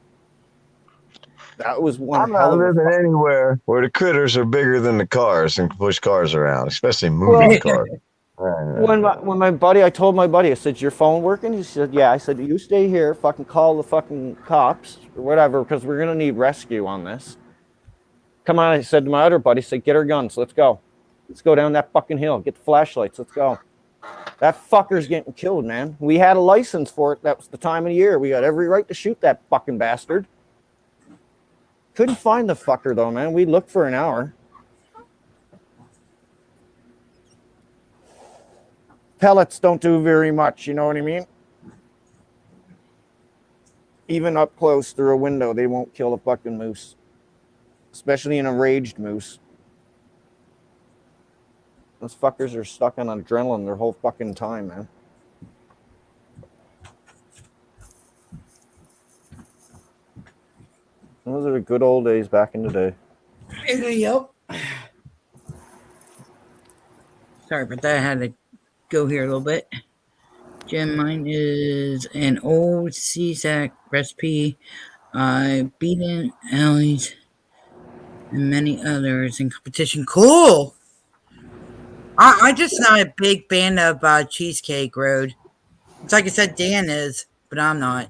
That was one. I'm not living anywhere where the critters are bigger than the cars and can push cars around, especially moving cars. When my buddy, I told my buddy, I said, your phone working? He said, yeah. I said, you stay here, fucking call the fucking cops or whatever, because we're going to need rescue on this. Come on, I said to my other buddy, I said, get our guns, let's go. Let's go down that fucking hill, get the flashlights, let's go. That fucker's getting killed, man. We had a license for it. That was the time of year. We got every right to shoot that fucking bastard. Couldn't find the fucker, though, man. We looked for an hour. Pellets don't do very much, you know what I mean? Even up close through a window, they won't kill a fucking moose. Especially an enraged moose. Those fuckers are stuck on adrenaline their whole fucking time, man. Those are the good old days back in the day. Yep. Sorry about that. I had to go here a little bit. Jim, mine is an old CSAC recipe. I've beaten Ellie's and many others in competition. Cool. I just not a big fan of Cheesecake Road. It's like I said, Dan is, but I'm not.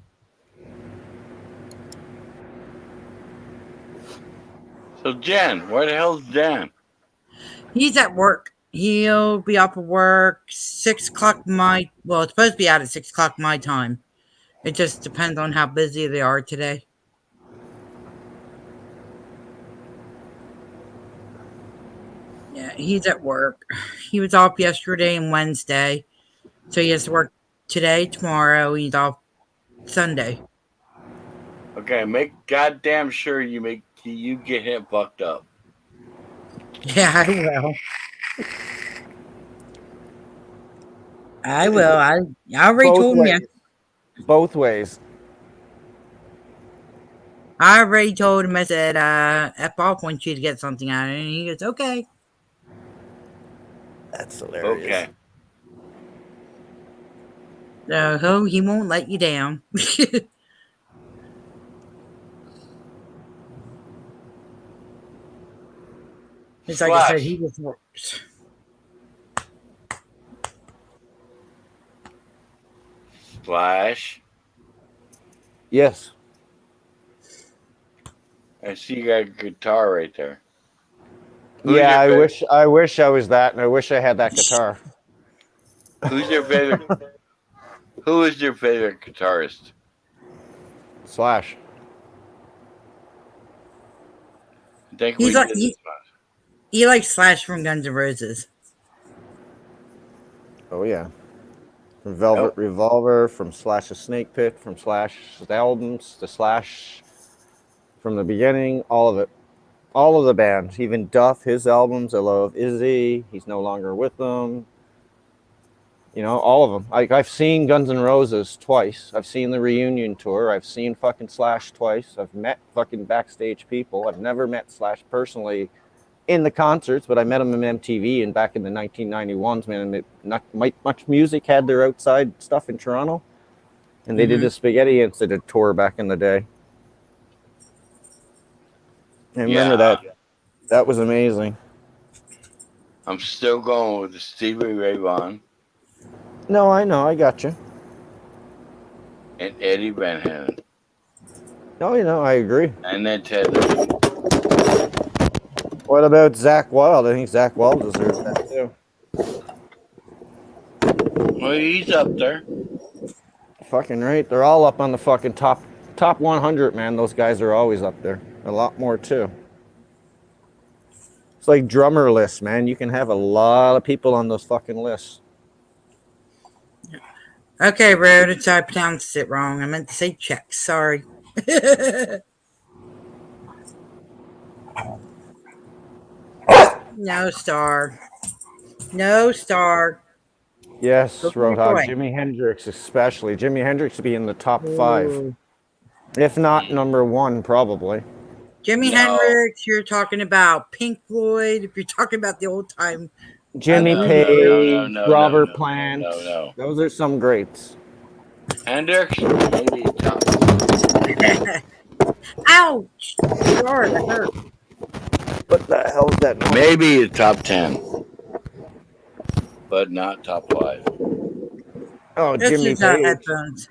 So Jen, where the hell's Jen? He's at work. He'll be off of work 6 o'clock well, it's supposed to be out at 6 o'clock my time. It just depends on how busy they are today. Yeah, he's at work. He was off yesterday and Wednesday. So he has to work today, tomorrow. He's off Sunday. Okay, make goddamn sure you get him fucked up. Yeah, I will. I will. I already told him. Both ways. I already told him. I said, F off wants you to get something out of it. And he goes, okay. That's hilarious. Okay. So he won't let you down. It's like I said, he just works. Slash. Yes. I see you got a guitar right there. Yeah, I wish I was that, and I wish I had that guitar. Who's your favorite? Who is your favorite guitarist? Slash. I think he likes Slash from Guns N' Roses. Oh yeah. From Velvet Revolver, from Slash's Snake Pit, from Slash's albums, the Slash from the beginning, all of it. All of the bands, even Duff, his albums, I love Izzy, he's no longer with them. You know, all of them. Like, I've seen Guns N' Roses twice. I've seen the reunion tour. I've seen fucking Slash twice. I've met fucking backstage people. I've never met Slash personally in the concerts, but I met him in MTV and back in the 1991s, man. Much Music had their outside stuff in Toronto, and they did the Spaghetti Incident tour back in the day. I remember that. That was amazing. I'm still going with the Stevie Ray Vaughan. No, I know. I got you. And Eddie Van Halen. No, you know, I agree. And then Ted. What about Zakk Wylde? I think Zakk Wylde deserves that too. Well, he's up there. Fucking right. They're all up on the fucking top 100, man. Those guys are always up there. A lot more too. It's like drummer lists, man. You can have a lot of people on those fucking lists. Okay, Rhoda, I pronounced it wrong. I meant to say check. Sorry. No star. No star. Yes, Roadhog. Jimi Hendrix especially. Jimi Hendrix would be in the top 5. If not number 1, probably. Jimi Hendrix, you're talking about Pink Floyd. If you're talking about the old time. Jimmy Page, Robert Plant. No. Those are some greats. Hendrix, maybe top. Ouch! Sorry, that hurt. What the hell is that noise? Maybe a top 10. But not top 5. Oh, Jimmy Page. Headphones.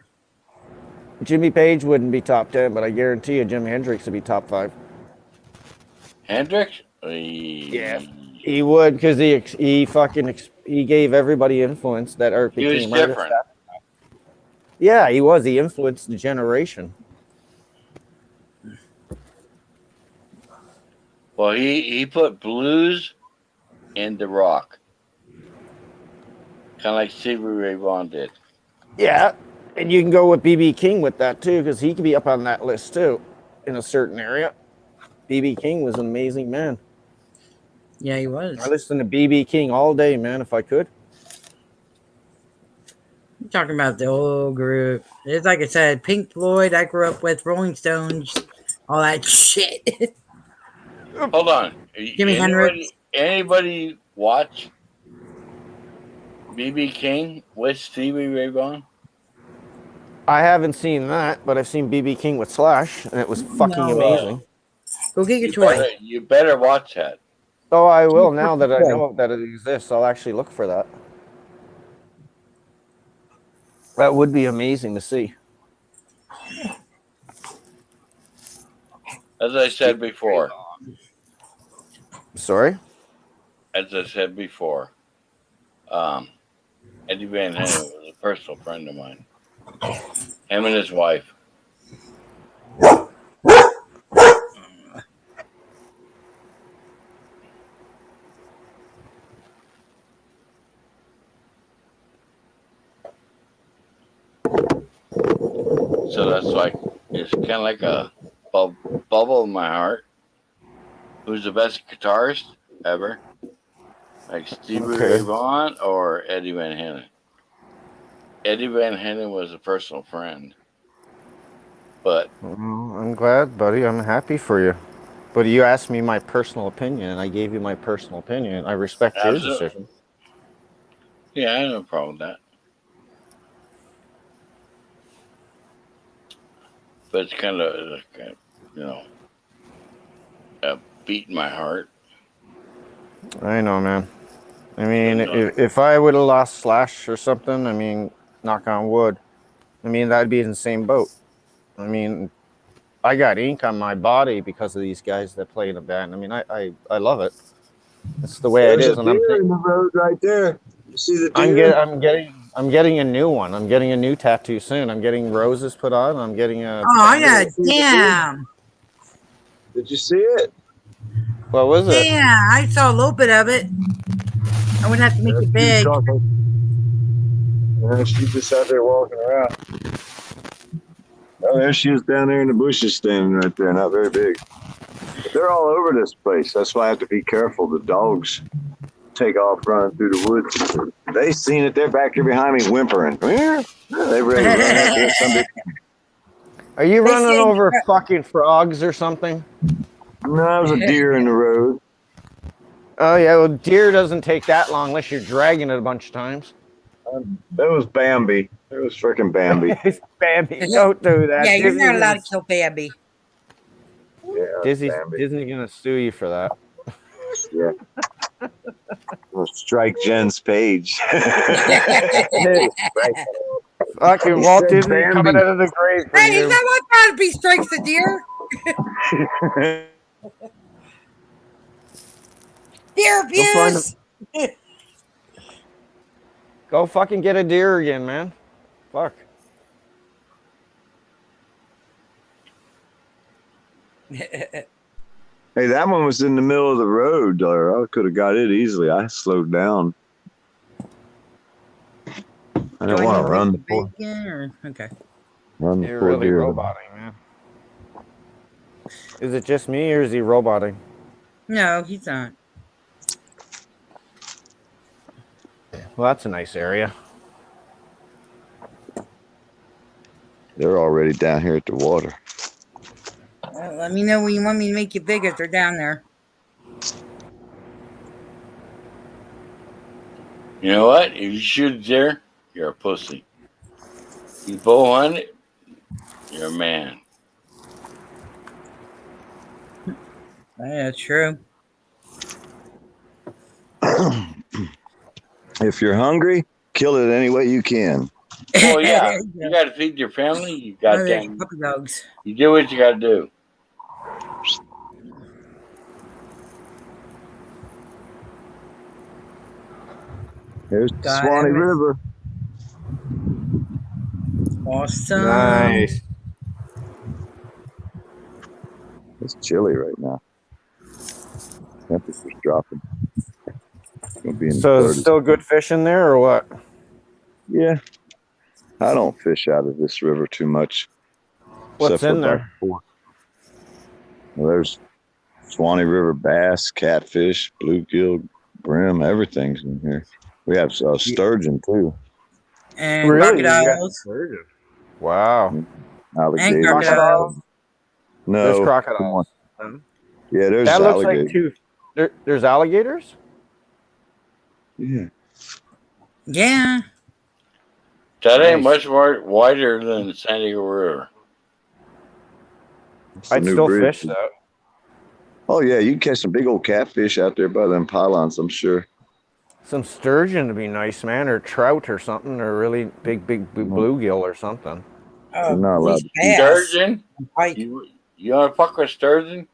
Jimmy Page wouldn't be top 10, but I guarantee you Jimi Hendrix would be top 5. Hendrix? Yeah. He would, because he gave everybody influence that art He was became artists. different. Yeah, he was. He influenced the generation. Well, he put blues into rock, kind of like Stevie Ray Vaughan did. Yeah, and you can go with B.B. King with that too, because he could be up on that list too, in a certain area. B.B. King was an amazing man. Yeah, he was. I listened to B.B. King all day, man, if I could. I'm talking about the whole group. It's like I said, Pink Floyd. I grew up with Rolling Stones, all that shit. Hold on. Jimi Hendrix. Anybody watch B.B. King with Stevie Ray Vaughan? I haven't seen that, but I've seen B.B. King with Slash, and it was fucking No. amazing. Go get your toy. You better watch that. Oh, I will now that I know that it exists. I'll actually look for that. That would be amazing to see. As I said before. Sorry? As I said before, Eddie Van Halen was a personal friend of mine. Him and his wife. So that's like, it's kind of like a bubble in my heart. Who's the best guitarist ever? Like Stevie Ray Vaughan or Eddie Van Halen? Eddie Van Halen was a personal friend. But I'm glad, buddy. I'm happy for you. But you asked me my personal opinion, and I gave you my personal opinion. I respect your decision. Yeah, I have no problem with that. But it's kind of, a beat in my heart. I know, man. I mean, if I would have lost Slash or something, I mean, knock on wood, I mean, that'd be in the same boat. I mean, I got ink on my body because of these guys that play in a band. I mean, I love it. It's the way it is. And deer in the road right there. You see the deer? I'm getting a new one. I'm getting a new tattoo soon. I'm getting roses put on. I'm getting a. Oh yeah, damn. Did you see it? What was it? Yeah, I saw a little bit of it. I wouldn't have to make it big. Yeah, she's just out there walking around. Oh, there she is down there in the bushes standing right there. Not very big. But they're all over this place. That's why I have to be careful. The dogs take off running through the woods. They seen it. They're back here behind me whimpering. They're ready to run after somebody. Are you running over fucking frogs or something? No, it was a deer in the road. Oh, yeah. Well, deer doesn't take that long unless you're dragging it a bunch of times. That was Bambi. It was freaking Bambi. It's Bambi. Don't do that. Yeah, you're not allowed to kill Bambi. Yeah, Disney's Bambi. going to sue you for that. Yeah. We'll strike Jen's page. Fucking Walt Disney coming out of the grave for Hey, you. is that what Bambi strikes the deer? Deer abuse! Go fucking get a deer again, man. Fuck. Hey, that one was in the middle of the road, or I could have got it easily. I slowed down. I didn't want to run the poor. Okay. Run the You're poor really deer. roboting, man. Is it just me, or is he roboting? No, he's not. Well, that's a nice area. They're already down here at the water. Let me know when you want me to make it big if they're down there. You know what? If you shoot a deer, you're a pussy. You bow hunt it, you're a man. Yeah, true. If you're hungry, kill it any way you can. Oh yeah, you got to feed your family. You got to. Puppy dogs. You do what you got to do. There's the God, Swanee that was River. awesome. Nice. It's chilly right now. Temperature's dropping. It's gonna be in the So is it 30s. still good fishing there or what? Yeah. I don't fish out of this river too much. What's except for in about there? 4. Well, there's Swanee River bass, catfish, bluegill, brim, everything's in here. We have sturgeon too, And Really? You got crocodiles. sturgeon. Wow. And alligators. crocodiles. No, There's come on. crocodiles. Yeah, there's That looks like alligators. there's alligators? Yeah. Yeah. That ain't Nice. much more wider than the San Diego River. It's the I'd new still bridge. fish that. Oh yeah, you can catch some big old catfish out there by them pylons, I'm sure. Some sturgeon would be nice, man, or trout or something, or really big bluegill or something. Oh, You're not allowed these to eat bass. Sturgeon? Pike. You want to fuck with sturgeon?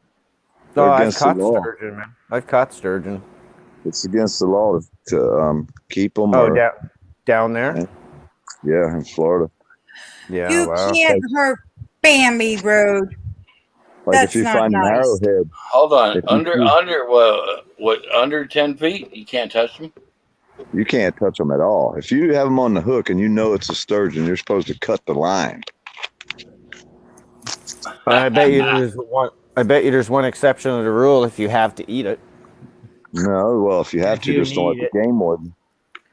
No, They're I've against the caught law. sturgeon, man. I've caught sturgeon. It's against the law to keep them. Oh, or, down there? yeah, in Florida. Yeah, You wow. can't hurt Bambi Road. Like That's if you not find an nice. arrowhead, Hold on. if you see- Under 10 feet? You can't touch them? you can't touch them at all. If you have them on the hook and you know it's a sturgeon, you're supposed to cut the line. I bet you there's one. I bet you there's one exception to the rule if you have to eat it. No, well, if you have If to, you just don't let need the game warden.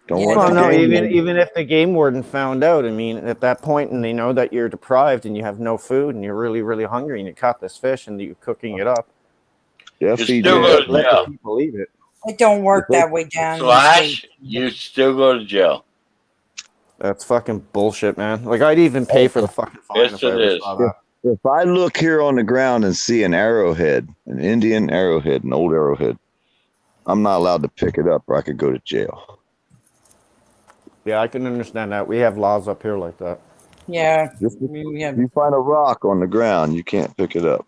Don't Yeah, let Well, the no, game warden. even if the game warden found out, I mean, at that point, and they know that you're deprived and you have no food and you're really, really hungry and you caught this fish and you're cooking it up, Yeah, You feed still you. go to let jail. the people eat it. It don't work If they- that way down in the Slash, States. you still go to jail. That's fucking bullshit, man. Like, I'd even pay for the fucking fine Yes, if I it ever is. saw that. If I look here on the ground and see an arrowhead, an Indian arrowhead, an old arrowhead, I'm not allowed to pick it up or I could go to jail. Yeah, I can understand that. We have laws up here like that. Yeah. Just if We have, you find a rock on the ground, you can't pick it up.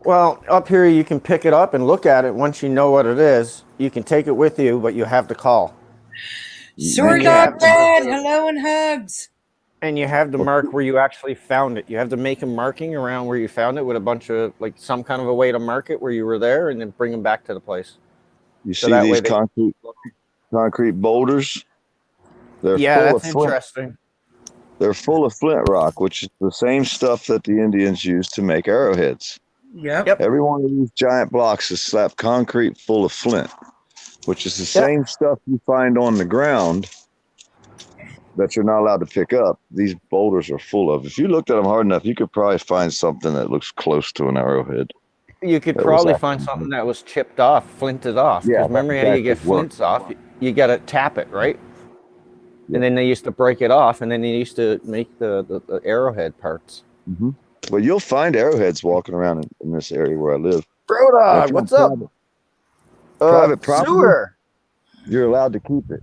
Well, up here you can pick it up and look at it. Once you know what it is, you can take it with you, but you have to call. Sword you have Dog to Dad, mark it. hello and hugs. And you have to mark where you actually found it. You have to make a marking around where you found it with a bunch of, like, some kind of a way to mark it where you were there and then bring them back to the place. You So see that way these they- concrete boulders? They're Yeah, full that's of flint. interesting. They're full of flint rock, which is the same stuff that the Indians used to make arrowheads. Yep. Every one of these giant blocks is slapped concrete full of flint, which is the same stuff you find on the ground that you're not allowed to pick up. These boulders are full of. If you looked at them hard enough, you could probably find something that looks close to an arrowhead. You could That was probably actually- find something that was chipped off, flinted off. Yeah, Because remember that's how you get exactly what- flints off? You got to tap it, right? Yeah. And then they used to break it off, and then they used to make the arrowhead parts. Mm-hmm. Well, you'll find arrowheads walking around in this area where I live. Bro, If you're what's on up? private property? Sewer. You're allowed to keep it.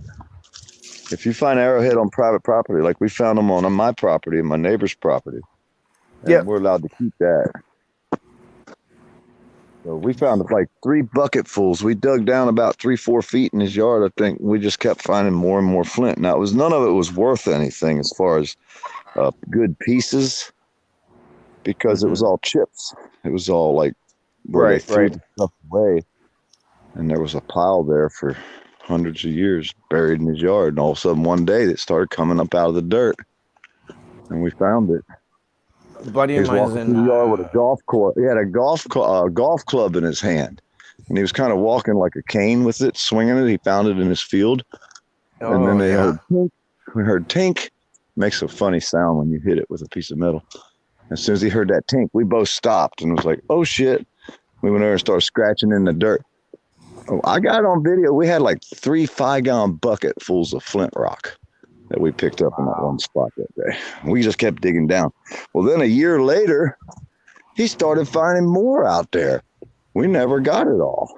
If you find arrowhead on private property, like we found them on my property and my neighbor's property, and Yep. we're allowed to keep that. So we found like 3 bucketfuls. We dug down about 3-4 feet in his yard. I think we just kept finding more and more flint. Now none of it was worth anything as far as good pieces, because it was all chips. It was all like where they threw the stuff away, and there was a pile there for hundreds of years buried in his yard. And all of a sudden, one day, it started coming up out of the dirt, and we found it. A buddy He of was mine's walking in. through the yard with a golf club. He had a golf club in his hand, and he was kind of walking like a cane with it, swinging it. He found it in his field, and then they heard tink. We heard tink. Makes a funny sound when you hit it with a piece of metal. As soon as he heard that tink, we both stopped and was like, "Oh shit!" We went over and started scratching in the dirt. Oh, I got it on video. We had like 3 5-gallon bucketfuls of flint rock that we picked up in that one spot that day. We just kept digging down. Well, then a year later, he started finding more out there. We never got it all.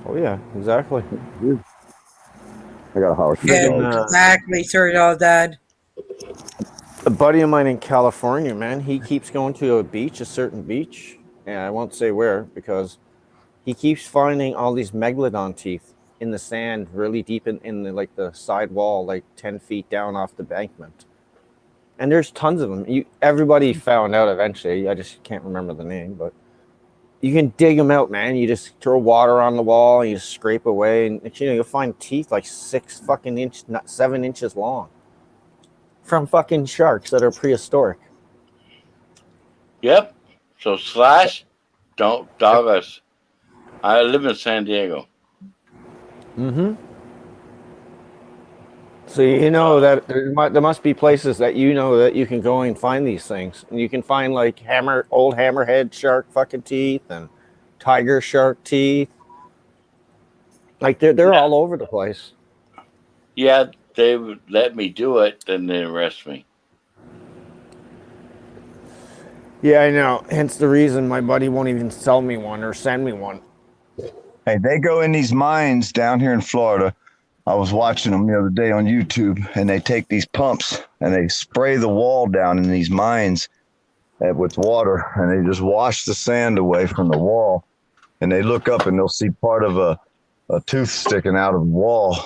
Oh yeah, exactly. I got a holler. Yeah, exactly, Sword Dog Dad. A buddy of mine in California, man, he keeps going to a certain beach, and I won't say where because he keeps finding all these megalodon teeth. in the sand, really deep in the like the side wall, like 10 feet down off the embankment. And there's tons of them. Everybody found out eventually. I just can't remember the name, but you can dig them out, man. You just throw water on the wall and you scrape away, and you'll find teeth like 7 inches long from fucking sharks that are prehistoric. Yep. So Slash, don't dog us. I live in San Diego. Mm-hmm. So you know that there must be places that that you can go and find these things, and you can find like old hammerhead shark fucking teeth and tiger shark teeth. Like they're all over the place. Yeah, they would let me do it, then they arrest me. Yeah, I know. Hence the reason my buddy won't even sell me one or send me one. Hey, they go in these mines down here in Florida. I was watching them the other day on YouTube, and they take these pumps and they spray the wall down in these mines with water, and they just wash the sand away from the wall. And they look up and they'll see part of a tooth sticking out of the wall,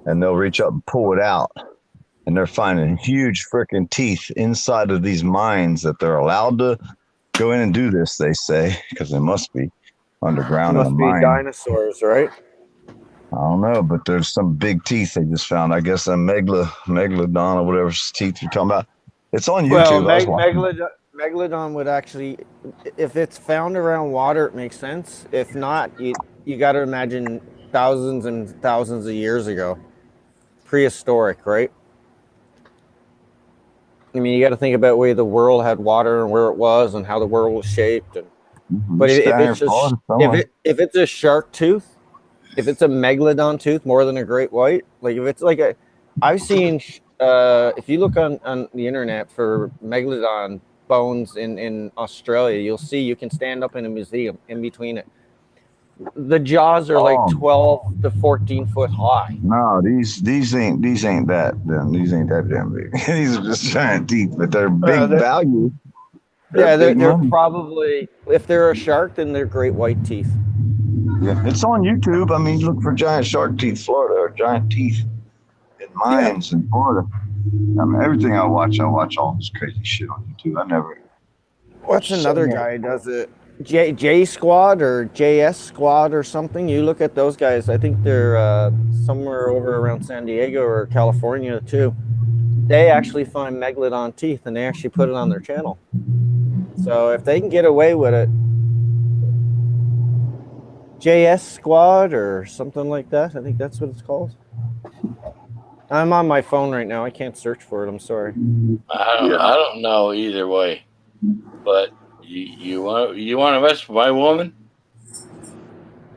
and they'll reach up and pull it out. And they're finding huge freaking teeth inside of these mines that they're allowed to go in and do this, they say, because they must be underground in a mine. Must be dinosaurs, right? I don't know, but there's some big teeth they just found. I guess a megalodon or whatever teeth you're talking about. It's on YouTube. Well, megalodon would actually, if it's found around water, it makes sense. If not, you got to imagine thousands and thousands of years ago, prehistoric, right? I mean, you got to think about where the world had water and where it was and how the world was shaped. But if it's a shark tooth, if it's a megalodon tooth more than a great white, like if it's like I've seen, if you look on the internet for megalodon bones in Australia, you'll see you can stand up in a museum in between it. The jaws are like 12 to 14 foot high. No, these ain't that. Then these ain't that damn big. These are just giant teeth, but they're big value. They're probably, if they're a shark, then they're great white teeth. Yeah, it's on YouTube. I mean, look for giant shark teeth, Florida, or giant teeth in mines in Florida. I mean, everything I watch all this crazy shit on YouTube. I never. What's another guy who does it? J Squad or JS Squad or something. You look at those guys. I think they're somewhere over around San Diego or California too. They actually find megalodon teeth and they actually put it on their channel. So if they can get away with it, JS Squad or something like that. I think that's what it's called. I'm on my phone right now. I can't search for it. I'm sorry. I don't know either way, but you want to mess with my woman?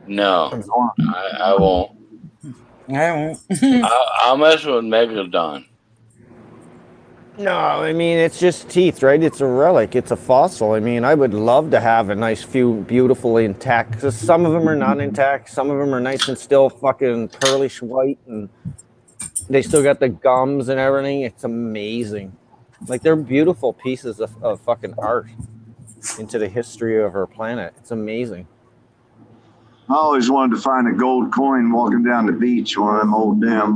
No, I won't. I won't. I'll mess with Megalodon. No, I mean, it's just teeth, right? It's a relic. It's a fossil. I mean, I would love to have a nice few beautifully intact, because some of them are not intact. Some of them are nice and still fucking pearlish white, and they still got the gums and everything. It's amazing. Like, they're beautiful pieces of fucking art into the history of our planet. It's amazing. I always wanted to find a gold coin walking down the beach, one of them old damn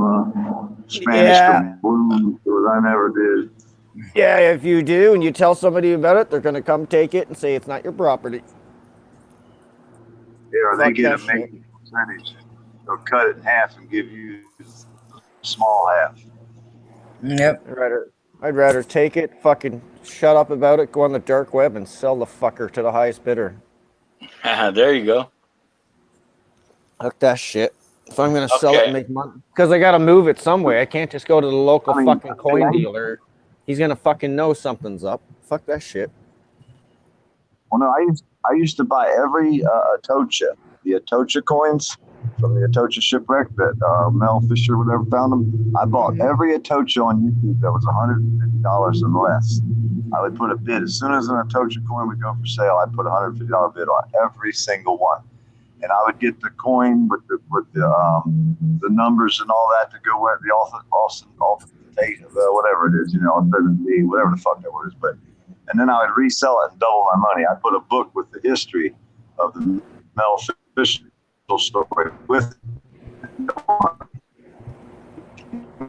Spanish balloons, but I never did. Yeah, if you do and you tell somebody about it, they're going to come take it and say it's not your property. Yeah, or they get a major percentage. They'll cut it in half and give you a small half. Yep. I'd rather take it, fucking shut up about it, go on the dark web and sell the fucker to the highest bidder. There you go. Fuck that shit. If I'm going to sell it and make money, because I got to move it some way. I can't just go to the local fucking coin dealer. He's going to fucking know something's up. Fuck that shit. Well, no, I used to buy every Atocha, the Atocha coins from the Atocha shipwreck that Mel Fisher or whatever found them. I bought every Atocha on YouTube that was $150 and less. I would put a bid. As soon as an Atocha coin would go for sale, I'd put a $150 bid on every single one. And I would get the coin with the numbers and all that to go with the authenticate, whatever it is, whatever the fuck that word is. And then I would resell it and double my money. I put a book with the history of the Mel Fisher story with it.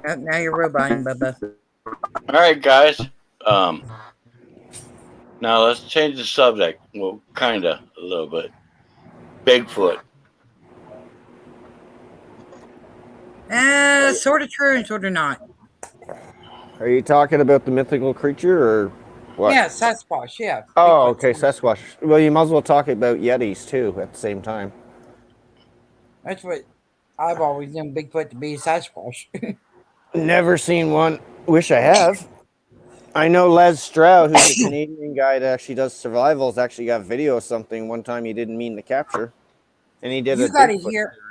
Now you're roboting, Bubba. All right, guys. Now let's change the subject. Well, kinda a little bit. Bigfoot. Sort of true and sort of not. Are you talking about the mythical creature or what? Yeah, Sasquatch. Yeah. Oh, Bigfoot. okay, Sasquatch. Well, you might as well talk about Yetis too at the same time. That's what I've always known Bigfoot to be, Sasquatch. Never seen one. Wish I have. I know Les Stroud, who's a Canadian guy that actually does survivals, actually got video of something one time he didn't mean to capture, and he did You a gotta Bigfoot hear- series.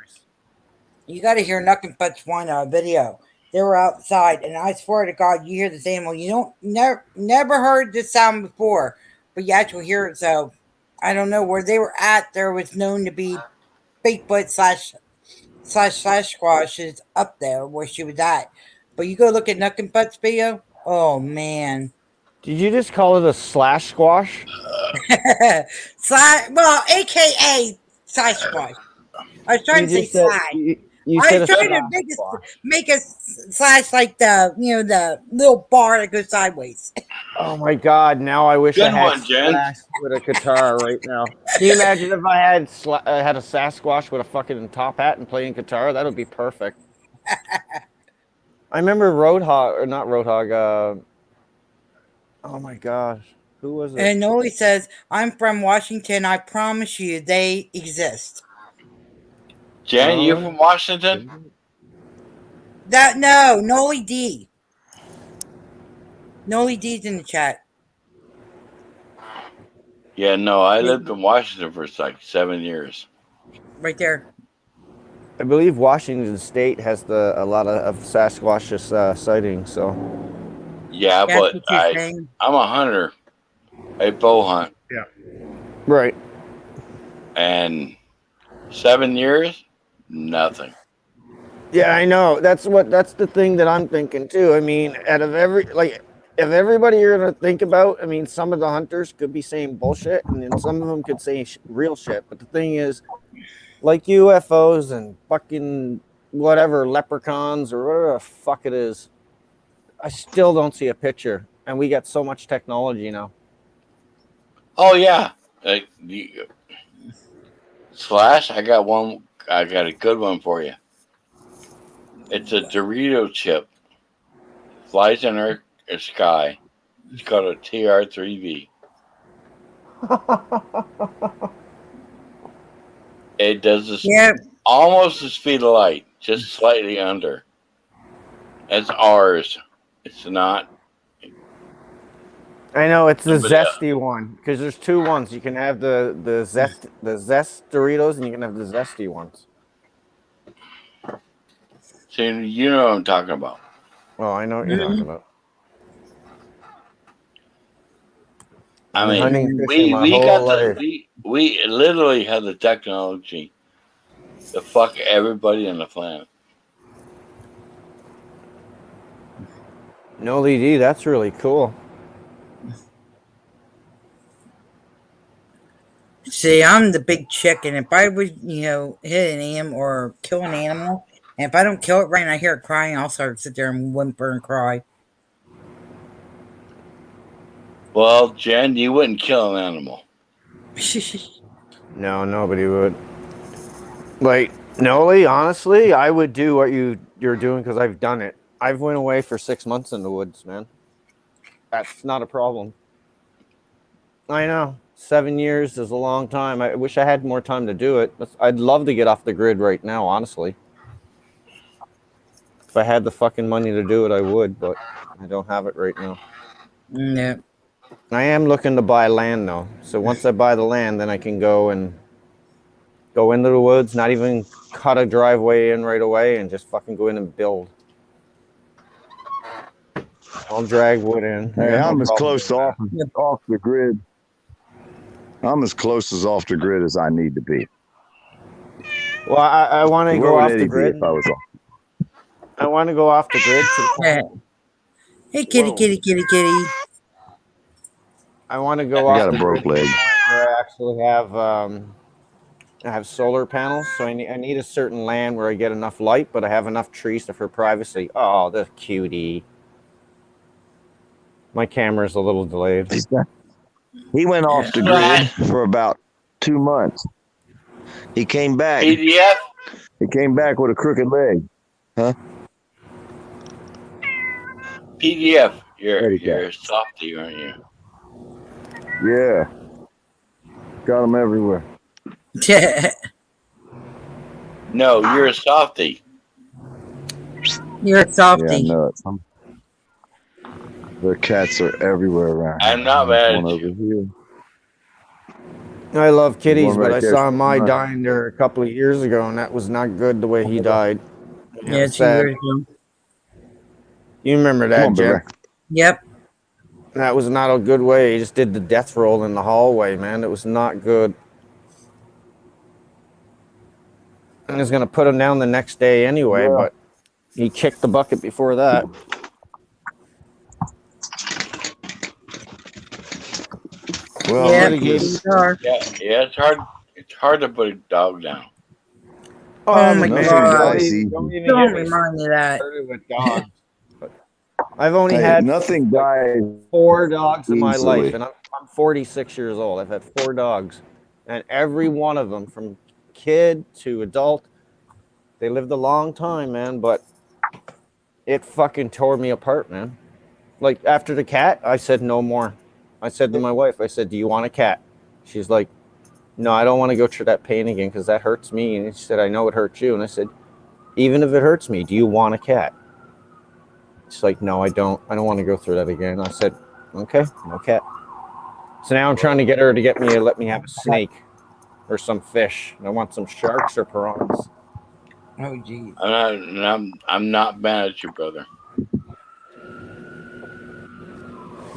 You got to hear Nuckenput's one video. They were outside, and I swear to God, you hear this animal. You don't never heard this sound before, but you actually hear it. So I don't know where they were at. There was known to be Bigfoot slash Sasquatch is up there where she was at. But you go look at Nuckenput's video. Oh man. Did you just call it a slash squash? Well, AKA Sasquatch. I was trying to say slide. You I said was a trying to make a slash like the the little bar that goes sideways. Oh my God! Now I wish Good I had one, Jen. slash with a guitar right now. Can you imagine if I had had a Sasquatch with a fucking top hat and playing guitar? That would be perfect. I remember Roadhog, or not Roadhog. Oh my gosh, who was it? And Noli says, "I'm from Washington. I promise you, they exist." Jen, you from Washington? No, Noli D. Noli D's in the chat. Yeah, no, I lived in Washington for like 7 years. Right there. I believe Washington State has a lot of Sasquatch sightings. So Yeah, That's but what you're saying. I'm a hunter. I bow hunt. yeah, right. And 7 years, nothing. Yeah, I know. That's the thing that I'm thinking too. I mean, out of if everybody you're gonna think about, I mean, some of the hunters could be saying bullshit, and then some of them could say real shit. But the thing is, like UFOs and fucking whatever leprechauns or whatever the fuck it is, I still don't see a picture, and we got so much technology now. Oh yeah. Slash, I got a good one for you. It's a Dorito chip. Flies in our sky. It's called a TR3V. It does this almost the speed of light, just slightly under. It's ours. It's not. I know it's the zesty one because there's two ones. You can have the zest Doritos, and you can have the zesty ones. So you know what I'm talking about. Oh, I know what you're talking about. I mean, we literally have the technology to fuck everybody on the planet. No LED, that's really cool. See, I'm the big chicken. If I would, hit an animal or kill an animal, and if I don't kill it right and I hear it crying, I'll sit there and whimper and cry. Well, Jen, you wouldn't kill an animal. No, nobody would. Like, Noli, honestly, I would do what you're doing because I've done it. I've went away for 6 months in the woods, man. That's not a problem. I know. 7 years is a long time. I wish I had more time to do it. I'd love to get off the grid right now, honestly. If I had the fucking money to do it, I would, but I don't have it right now. No. I am looking to buy land, though. So once I buy the land, then I can go into the woods, not even cut a driveway in right away, and just fucking go in and build. I'll drag wood in. Hey, I'm as close off the grid. I'm as close as off the grid as I need to be. Well, I want to go off the grid. I want to go off the grid. Hey, kitty. I want to go off got the a broke grid leg. where I actually have I have solar panels, so I need a certain land where I get enough light, but I have enough trees for privacy. Oh, the cutie. My camera's a little delayed. He went off the grid for about 2 months. He came back. PDF? He came back with a crooked leg. Huh? PDF. There you You're a softy, aren't you? Yeah. Got them everywhere. No, you're a softy. You're a softy. Yeah, nuts. Their cats are everywhere around. I'm not mad at One you. over here. I love kitties, One right but I there. saw my dying there a couple of years ago, and that was not good the way he died. Yeah, 2 sad. years ago. You remember that, Come on, Jen? Bear. Yep. That was not a good way. He just did the death roll in the hallway, man. It was not good. I was going to put him down the next day anyway, but he kicked the bucket before that. Well, Yeah, look at this. these are. Yeah, it's hard. It's hard to put a dog down. Oh my nothing God. dies easy. Don't even Don't get me remind me of that. started with dogs. But I've only Hey, had nothing dies. 4 dogs in my easily. life, and I'm 46 years old. I've had 4 dogs, and every one of them, from kid to adult, they lived a long time, man, but it fucking tore me apart, man. Like, after the cat, I said no more. I said to my wife, I said, do you want a cat? She's like, no, I don't want to go through that pain again because that hurts me. And she said, I know it hurts you. And I said, even if it hurts me, do you want a cat? She's like, no, I don't want to go through that again. I said, okay, no cat. So now I'm trying to get her to let me have a snake or some fish. I want some sharks or piranhas. Oh, geez. I'm not mad at you, brother.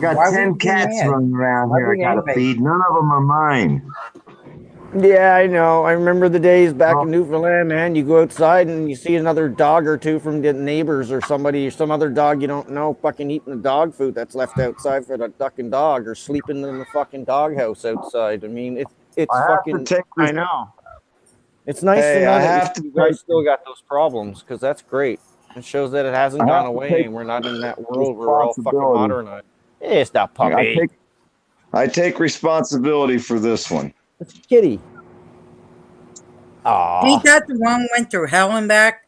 Got Why 10 would you cats mad? running around Why here. I would you gotta angry? feed. None of them are mine. Yeah, I know. I remember the days back in Newfoundland, man. You go outside and you see another dog or two from the neighbors or somebody or some other dog you don't know fucking eating the dog food that's left outside for the ducking dog or sleeping in the fucking doghouse outside. I mean, it's I have fucking. to take I know. It's nice Hey, to know I that have to you guys take- still got those problems because that's great. It shows that it hasn't I gone have to away take and we're not in that world where we're all fucking responsibility. modernized. It's that puppy. I take responsibility for this one. It's a kitty. Aw. Ain't that the one went through hell and back?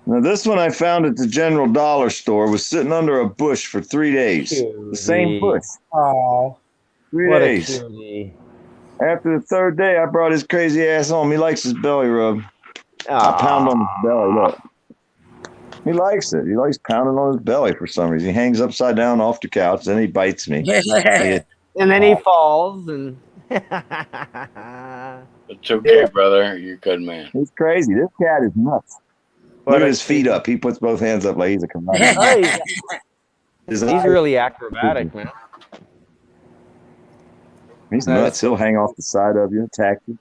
Now, this one I found at the General Dollar Store was sitting under a bush for 3 days. The same Cutie. bush. Oh. 3 What a days. cutie. After the 3rd day, I brought his crazy ass home. He likes his belly rub. I pound on his belly. Look. He likes it. He likes pounding on his belly for some reason. He hangs upside down off the couch, then he bites me. Yeah. And then he falls and It's okay, brother. You're a good man. He's crazy. This cat is nuts. Look at his feet up. He puts both hands up like he's a commander. Oh, His he's eyes- really acrobatic, man. He's nuts. He'll hang off the side of you, attack you.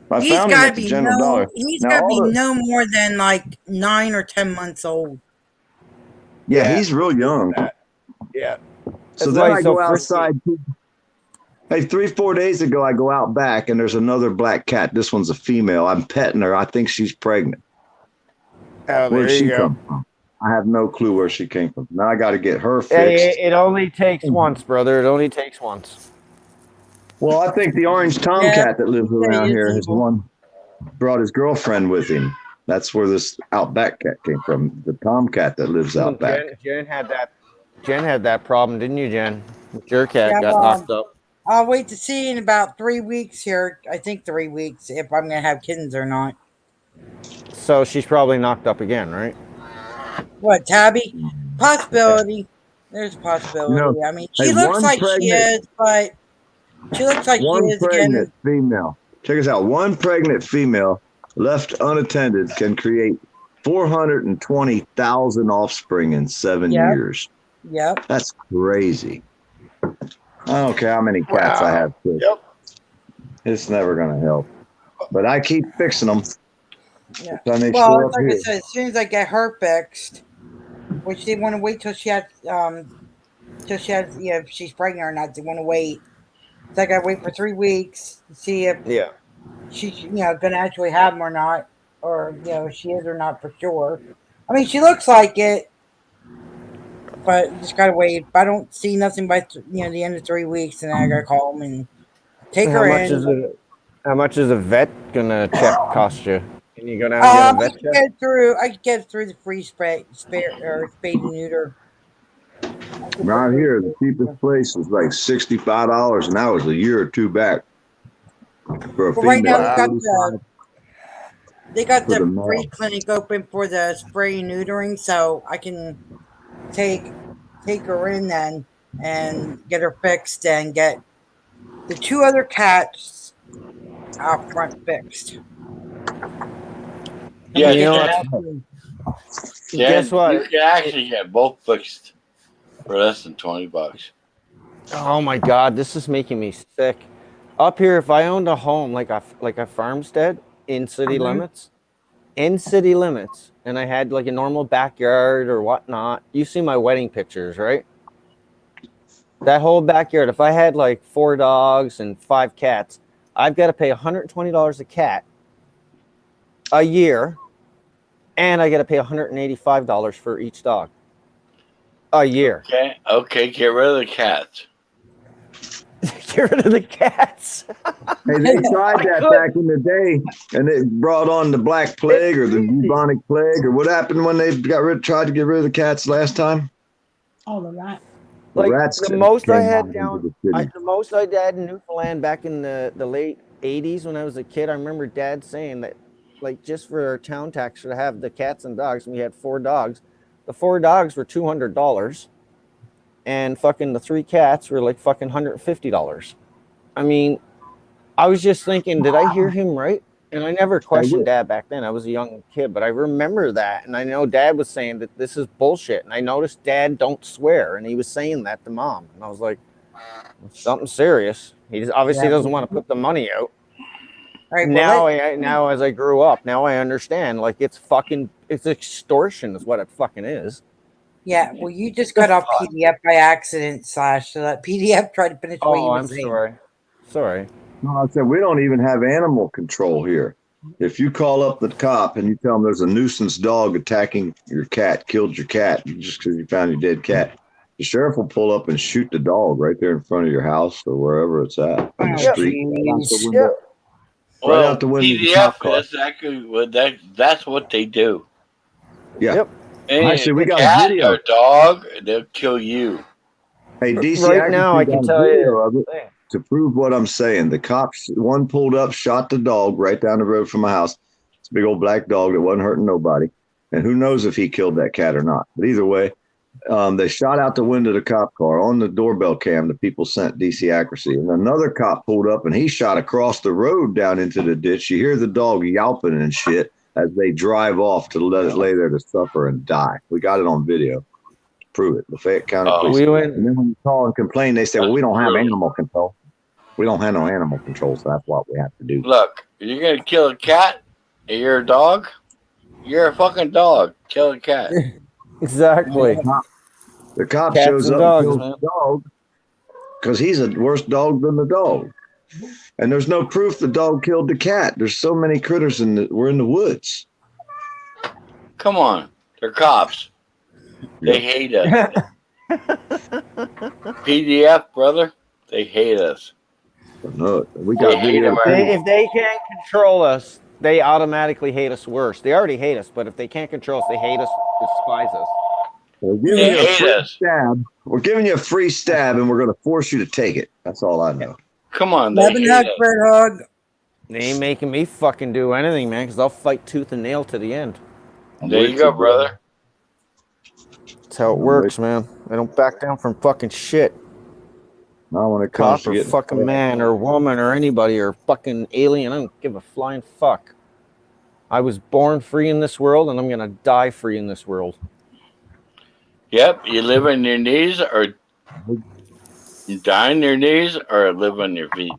I He's found him gotta at the be General Dollar. he's Now, gotta all be the- no more than like 9 or 10 months old. Yeah, he's real young. Yeah. So That's then why I he's so go frisky. outside. Hey, 3-4 days ago, I go out back and there's another black cat. This one's a female. I'm petting her. I think she's pregnant. Oh, Where'd there she you go. come from? I have no clue where she came from. Now I got to get her Hey, fixed. it only takes once, brother. It only takes once. Well, I think the orange tomcat that lives around it's here is the evil. one brought his girlfriend with him. That's where this outback cat came from. The tomcat that lives out back. Jen had that problem, didn't you, Jen? Your cat Yeah, got well, knocked up. I'll wait to see in about 3 weeks here. I think 3 weeks if I'm gonna have kittens or not. So she's probably knocked up again, right? What, Tabby? Possibility. There's a possibility. You know, I mean, she hey, looks one like she pregnant- is, but she looks like she One is pregnant again. female. Check this out. One pregnant female left unattended can create 420,000 offspring in 7 Yep. years. Yep. That's crazy. I don't care how many cats I have. Yep. It's never going to help. But I keep fixing them. Yeah. Then they Well, show up like I here. said, as soon as I get her fixed, which they want to wait till she has, if she's pregnant or not. They want to wait. So I got to wait for 3 weeks to see if Yeah. she's gonna actually have them or not, or she is or not for sure. I mean, she looks like it, but you just gotta wait. If I don't see nothing by the end of 3 weeks, then I gotta call them and take How her much in. is it? How much is a vet gonna check cost you? Can you go down and I get a vet can check? get through. I can get through the free spade and neuter. Right here, the cheapest place was like $65, and that was a year or two back for a Well, right now female. they got 45 for the the free male. clinic open for the spray and neutering, so I can take her in then and get her fixed and get the 2 other cats out front fixed. Yeah, You know Dan, Guess what? you can actually get both fixed for less than $20. Oh my God, this is making me sick. Up here, if I owned a home like a farmstead in city limits, and I had like a normal backyard or whatnot, you see my wedding pictures, right? That whole backyard, if I had like 4 dogs and 5 cats, I've got to pay $120 a cat a year, and I got to pay $185 for each dog a year. Okay, get rid of the cats. Get rid of the cats. Hey, they tried that back in the day, and it brought on the Black Plague or the bubonic plague, or what happened when they tried to get rid of the cats last time? Oh, the rat. The Like rats the most I came had out down, into the city. the most I had in Newfoundland back in the late '80s when I was a kid. I remember Dad saying that, like, just for our town tax to have the cats and dogs, and we had 4 dogs. The 4 dogs were $200, and fucking the 3 cats were like fucking $150. I mean, I was just thinking, did I hear him right? And I never questioned Dad back then. I was a young kid, but I remember that. And I know Dad was saying that this is bullshit. And I noticed Dad don't swear. And he was saying that to Mom. And I was like, something serious. He just obviously doesn't want to put the money out. Right, Now, now as I grew up, now I understand. Like, it's extortion is what it fucking is. Yeah, well, you just cut off PDF by accident, Slash, so that PDF tried to finish what you were I'm saying. sorry. No, I said, we don't even have animal control here. If you call up the cop and you tell them there's a nuisance dog attacking your cat, killed your cat just because you found your dead cat, the sheriff will pull up and shoot the dog right there in front of your house or wherever it's at on the Oh, street. geez. Right out the window. Well, Right out the window of the PDF, cop car. that's exactly that's what they do. Yeah. Yep. And Actually, we got cat video. or dog, they'll kill you. Hey, DC, Right now, I can tell video of it you. to prove what I'm saying. The cops, one pulled up, shot the dog right down the road from my house. It's a big old black dog that wasn't hurting nobody. And who knows if he killed that cat or not. But either way, they shot out the window of the cop car. On the doorbell cam, the people sent DC Accuracy. And another cop pulled up and he shot across the road down into the ditch. You hear the dog yelping and shit as they drive off to let it lay there to suffer and die. We got it on video. Prove it. The Fayette County Police. And then when you call and complain, they say, well, we don't have animal control. We don't have no animal control, so that's what we have to do. Look, you're going to kill a cat and you're a dog? You're a fucking dog. Kill a cat. Exactly. The cop Cats shows and up dogs, and kills man. the dog because he's a worse dog than the dog. And there's no proof the dog killed the cat. There's so many critters we're in the woods. Come on. They're cops. They hate us. PDF, brother. They hate us. No, we got video. If they can't control us, they automatically hate us worse. They already hate us, but if they can't control us, they hate us, despise us. We're giving you a free stab. We're giving you a free stab, and we're going to force you to take it. That's all I know. Come on. Love and hug, Bird hug. They ain't making me fucking do anything, man, because I'll fight tooth and nail to the end. There you go, brother. That's how it works, man. I don't back down from fucking shit. Not when it comes Cop to or fucking man or woman or anybody or fucking alien. I don't give a flying fuck. I was born free in this world, and I'm going to die free in this world. Yep, you live on your knees or you die on your knees or live on your feet.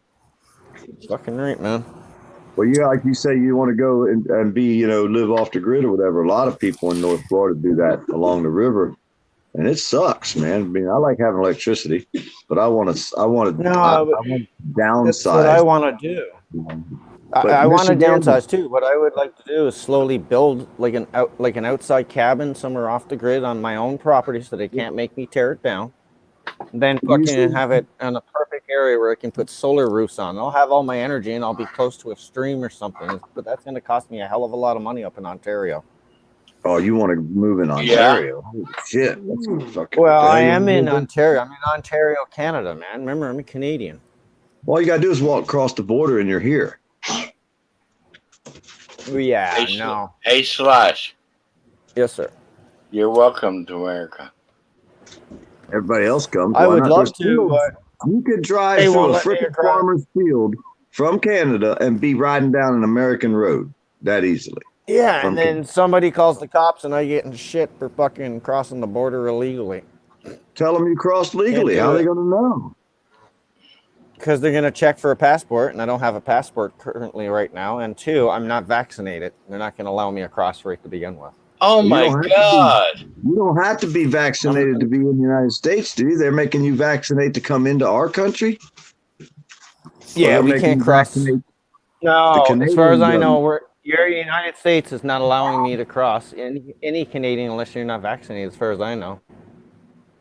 Fucking right, man. Well, yeah, like you say, you want to go and be, live off the grid or whatever. A lot of people in North Florida do that along the river, and it sucks, man. I mean, I like having electricity, but I want to downsize. That's what I want to do. I want to Michigan- downsize too. What I would like to do is slowly build like an outside cabin somewhere off the grid on my own property, so they can't make me tear it down. And then fucking have it in a perfect area where I can put solar roofs on. I'll have all my energy and I'll be close to a stream or something. But that's going to cost me a hell of a lot of money up in Ontario. Oh, you want to move in Ontario? Holy shit! That's fucking Well, I you am in moving? Ontario. I'm in Ontario, Canada, man. Remember, I'm a Canadian. All you gotta do is walk across the border and you're here. Yeah, Hey, no. Hey, Slash, Yes, sir. you're welcome to America. Everybody else comes. I Why would not? love There's to, fields. but You could drive They through won't a let me freaking drive. farmer's field from Canada and be riding down an American road that easily. yeah, From and then somebody calls the cops and I get in shit for fucking crossing the border illegally. Tell them you crossed legally. do How are it. they going to know? Because they're going to check for a passport, and I don't have a passport currently right now. And two, I'm not vaccinated. They're not going to allow me across right to begin with. Oh You my don't have to be- God! You don't have to be vaccinated to be in the United States, do you? They're making you vaccinate to come into our country? Yeah, they're we making can't you cross. vaccinate No, the as far as I Canadian know, your United States is not allowing me to cross any Canadian unless you're not vaccinated, as far as I know.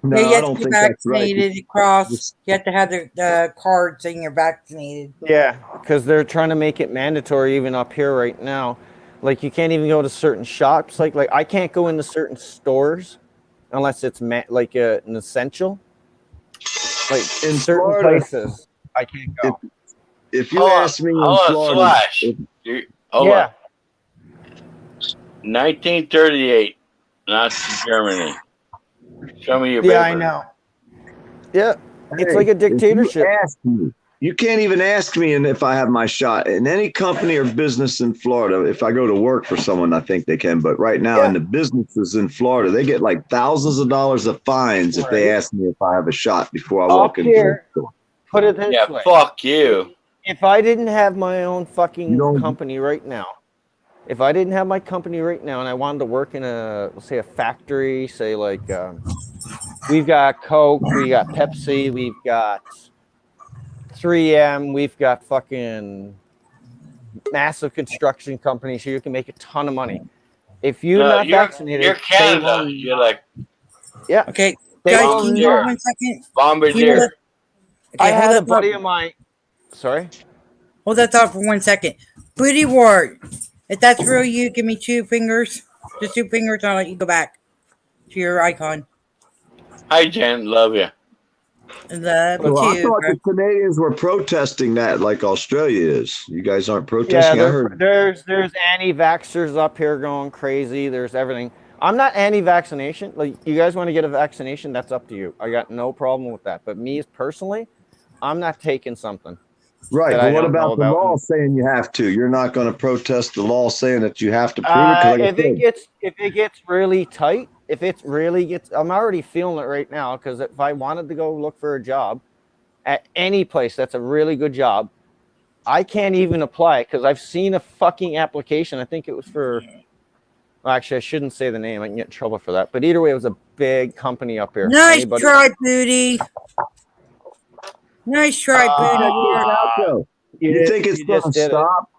No, Yeah, you I have to don't be think that's right. vaccinated across. You have to have the card saying you're vaccinated. Yeah, because they're trying to make it mandatory even up here right now. Like you can't even go to certain shops. Like I can't go into certain stores unless it's an essential. Like In certain Florida, places, I can't go. If you Hold on, ask me in hold on, Florida, Slash. Hold yeah, on. 1938, Nazi Germany. Show me your paper. yeah, I know. Yeah, it's like a if you dictatorship. ask me, you can't even ask me if I have my shot in any company or business in Florida. If I go to work for someone, I think they can. But right now, Yeah. in the businesses in Florida, they get like thousands of dollars of fines if they Right. ask me if I have a shot before I Up walk into here. the store. Put it this Yeah, way. fuck you. If I didn't have my own fucking You don't- company right now, if I didn't have my company right now and I wanted to work in let's say a factory, say like we've got Coke, we got Pepsi, we've got 3M, we've got fucking massive construction companies here. You can make a ton of money. If you're No, not you're vaccinated, Canada. You're like yeah. Okay, They guys, won't- can you hold 1 second? bombardier. Okay, I hold had a that buddy thought. of mine. Sorry. Hold that thought for 1 second. Booty wart. If that's real you, give me 2 fingers. Just 2 fingers, and I'll let you go back to your icon. Hi, Jen. Love you. Love you Well, I too, thought bro. the Canadians were protesting that like Australia is. You guys aren't Yeah, protesting? I heard. there's anti-vaxxers up here going crazy. There's everything. I'm not anti-vaccination. Like you guys want to get a vaccination, that's up to you. I got no problem with that. But me personally, I'm not taking something. Right, that but I what don't know about the about. law saying you have to? You're not going to protest the law saying that you have to prove it? 'Cause like I If it gets really tight, I'm already feeling it right now. Because if I wanted to go look for a job at any place that's a really good job, I can't even apply because I've seen a fucking application. I think it was for. Well, actually, I shouldn't say the name. I can get in trouble for that. But either way, it was a big company up here. Nice try, Booty. Nice try, Booty wart. You think it's going to stop?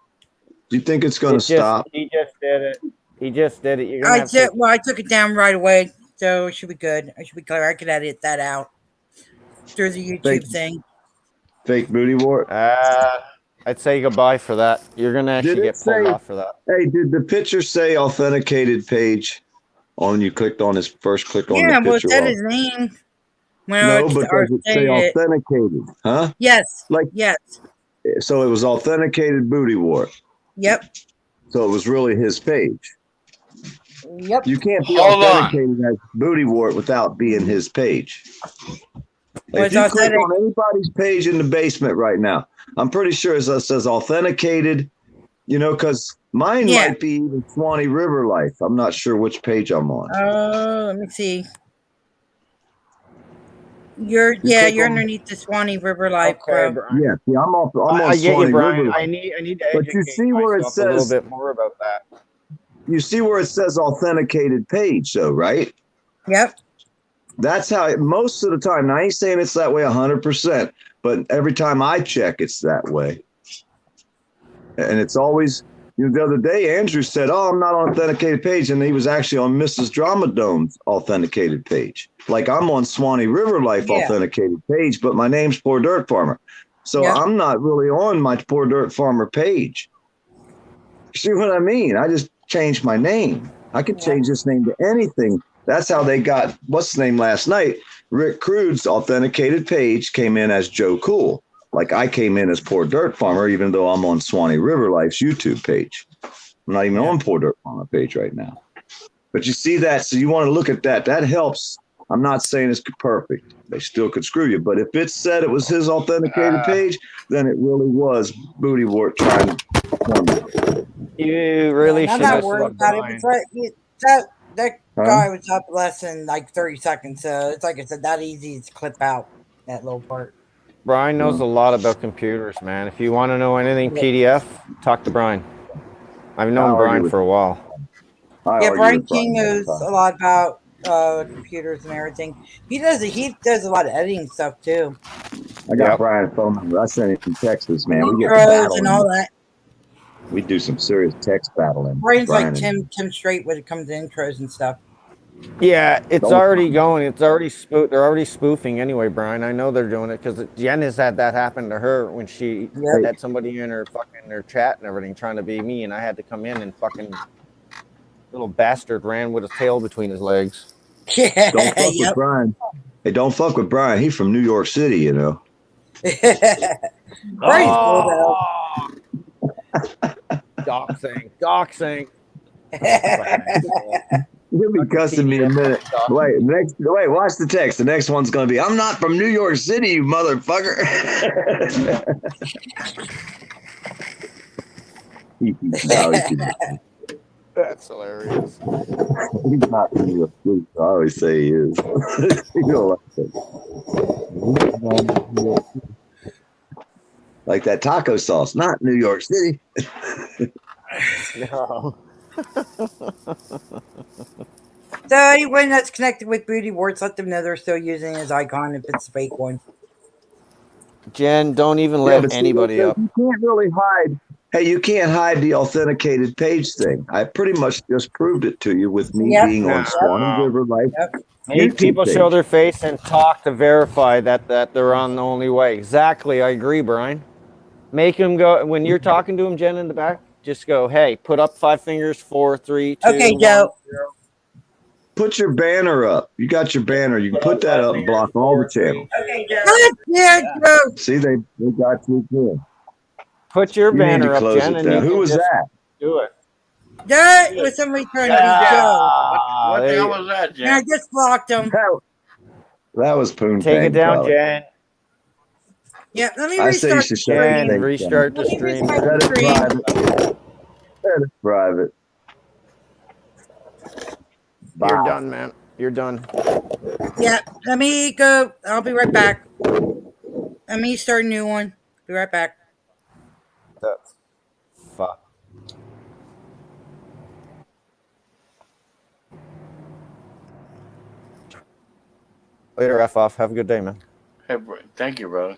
Do you think it's going to stop? He just did it. He just did it. You're gonna have to, I took it down right away, so it should be good. I should be clear. I could edit that out through the YouTube thing. Fake booty wart. I'd say goodbye for that. You're gonna actually get pulled off for that. Hey, did the picture say authenticated page on you clicked on his first click on the Yeah, well, it picture? said his name. No, but does it say authenticated? Huh? Yes. Like yes. So it was authenticated booty wart. Yep. So it was really his page. Yep. You can't be Hold on. authenticated as booty wart without being his page. Well, If you click on anybody's page in the basement right now, I'm pretty sure it says authenticated, because mine might be even Swanee River Life. I'm not sure which page I'm on. Let me see. You're underneath the Swanee River Life, bro. Yeah, see, I'm on I get Swanee you, Brian. River. I need to But you educate see where it myself a little says bit more about that. You see where it says authenticated page, though, right? Yep. That's how most of the time. Now, I ain't saying it's that way 100%, but every time I check, it's that way. And it's always, the other day, Andrew said, "Oh, I'm not on authenticated page," and he was actually on Mrs. Dramadone's authenticated page. Like I'm on Swanee River Life authenticated page, but my name's Poor Dirt Farmer, so I'm not really on my Poor Dirt Farmer page. See what I mean? I just changed my name. I could change this name to anything. That's how they got what's his name last night. Rick Crude's authenticated page came in as Joe Cool. Like I came in as Poor Dirt Farmer, even though I'm on Swanee River Life's YouTube page. I'm not even on Poor Dirt Farmer page right now. But you see that, so you want to look at that. That helps. I'm not saying it's perfect. They still could screw you. But if it said it was his authenticated page, then it really was Booty Wart trying to. You really should. I'm not worried about it. That guy was up less than like 30 seconds. So it's like I said, that easy to clip out that little part. Brian knows a lot about computers, man. If you want to know anything PDF, talk to Brian. I've known Brian for a while. Brian King knows a lot about computers and everything. He does a lot of editing stuff too. I got Brian's phone number. I sent him from Texas, man. We get battling and all that. We do some serious text battling. Brian's like Tim Straight when it comes to intros and stuff. Yeah, it's already going. It's already they're already spoofing anyway, Brian. I know they're doing it because Jen has had that happen to her when she had somebody in her chat and everything trying to be me, and I had to come in and fucking little bastard ran with his tail between his legs. Yeah, don't fuck with Brian. Hey, don't fuck with Brian. He's from New York City, you know. Brian's cool though. Doxing. He'll be cussing me in a minute. Wait, watch the text. The next one's going to be, "I'm not from New York City, you motherfucker." That's hilarious. He's not from New York City. I always say he is. You know, like that taco sauce, not New York City. No. So anyone that's connected with Booty Warts, let them know they're still using his icon if it's a fake one. Jen, don't even let anybody up. You can't really hide. Hey, you can't hide the authenticated page thing. I pretty much just proved it to you with me being on Swanee River Life. Make people show their face and talk to verify that they're on the only way. Exactly, I agree, Brian. Make them go when you're talking to him, Jen, in the back. Just go, "Hey, put up 5 fingers, 4, 3, 2, okay, 1, Joe. 0. Put your banner up. You got your banner. You can put that up and block all the channels. Okay, Joe. See, they got you again. Put your banner up, Jen. And who was that? Do it. That was somebody trying to be Joe. What the hell was that, Jen? And I just blocked him. That was Poon. Take it down, Jen. Yeah, let me restart the stream. Restart the stream. Set it private. Bye. You're done, man. You're done. Yeah, let me go. I'll be right back. Let me start a new one. Be right back. Fuck. Later, F off. Have a good day, man. Hey, thank you, brother.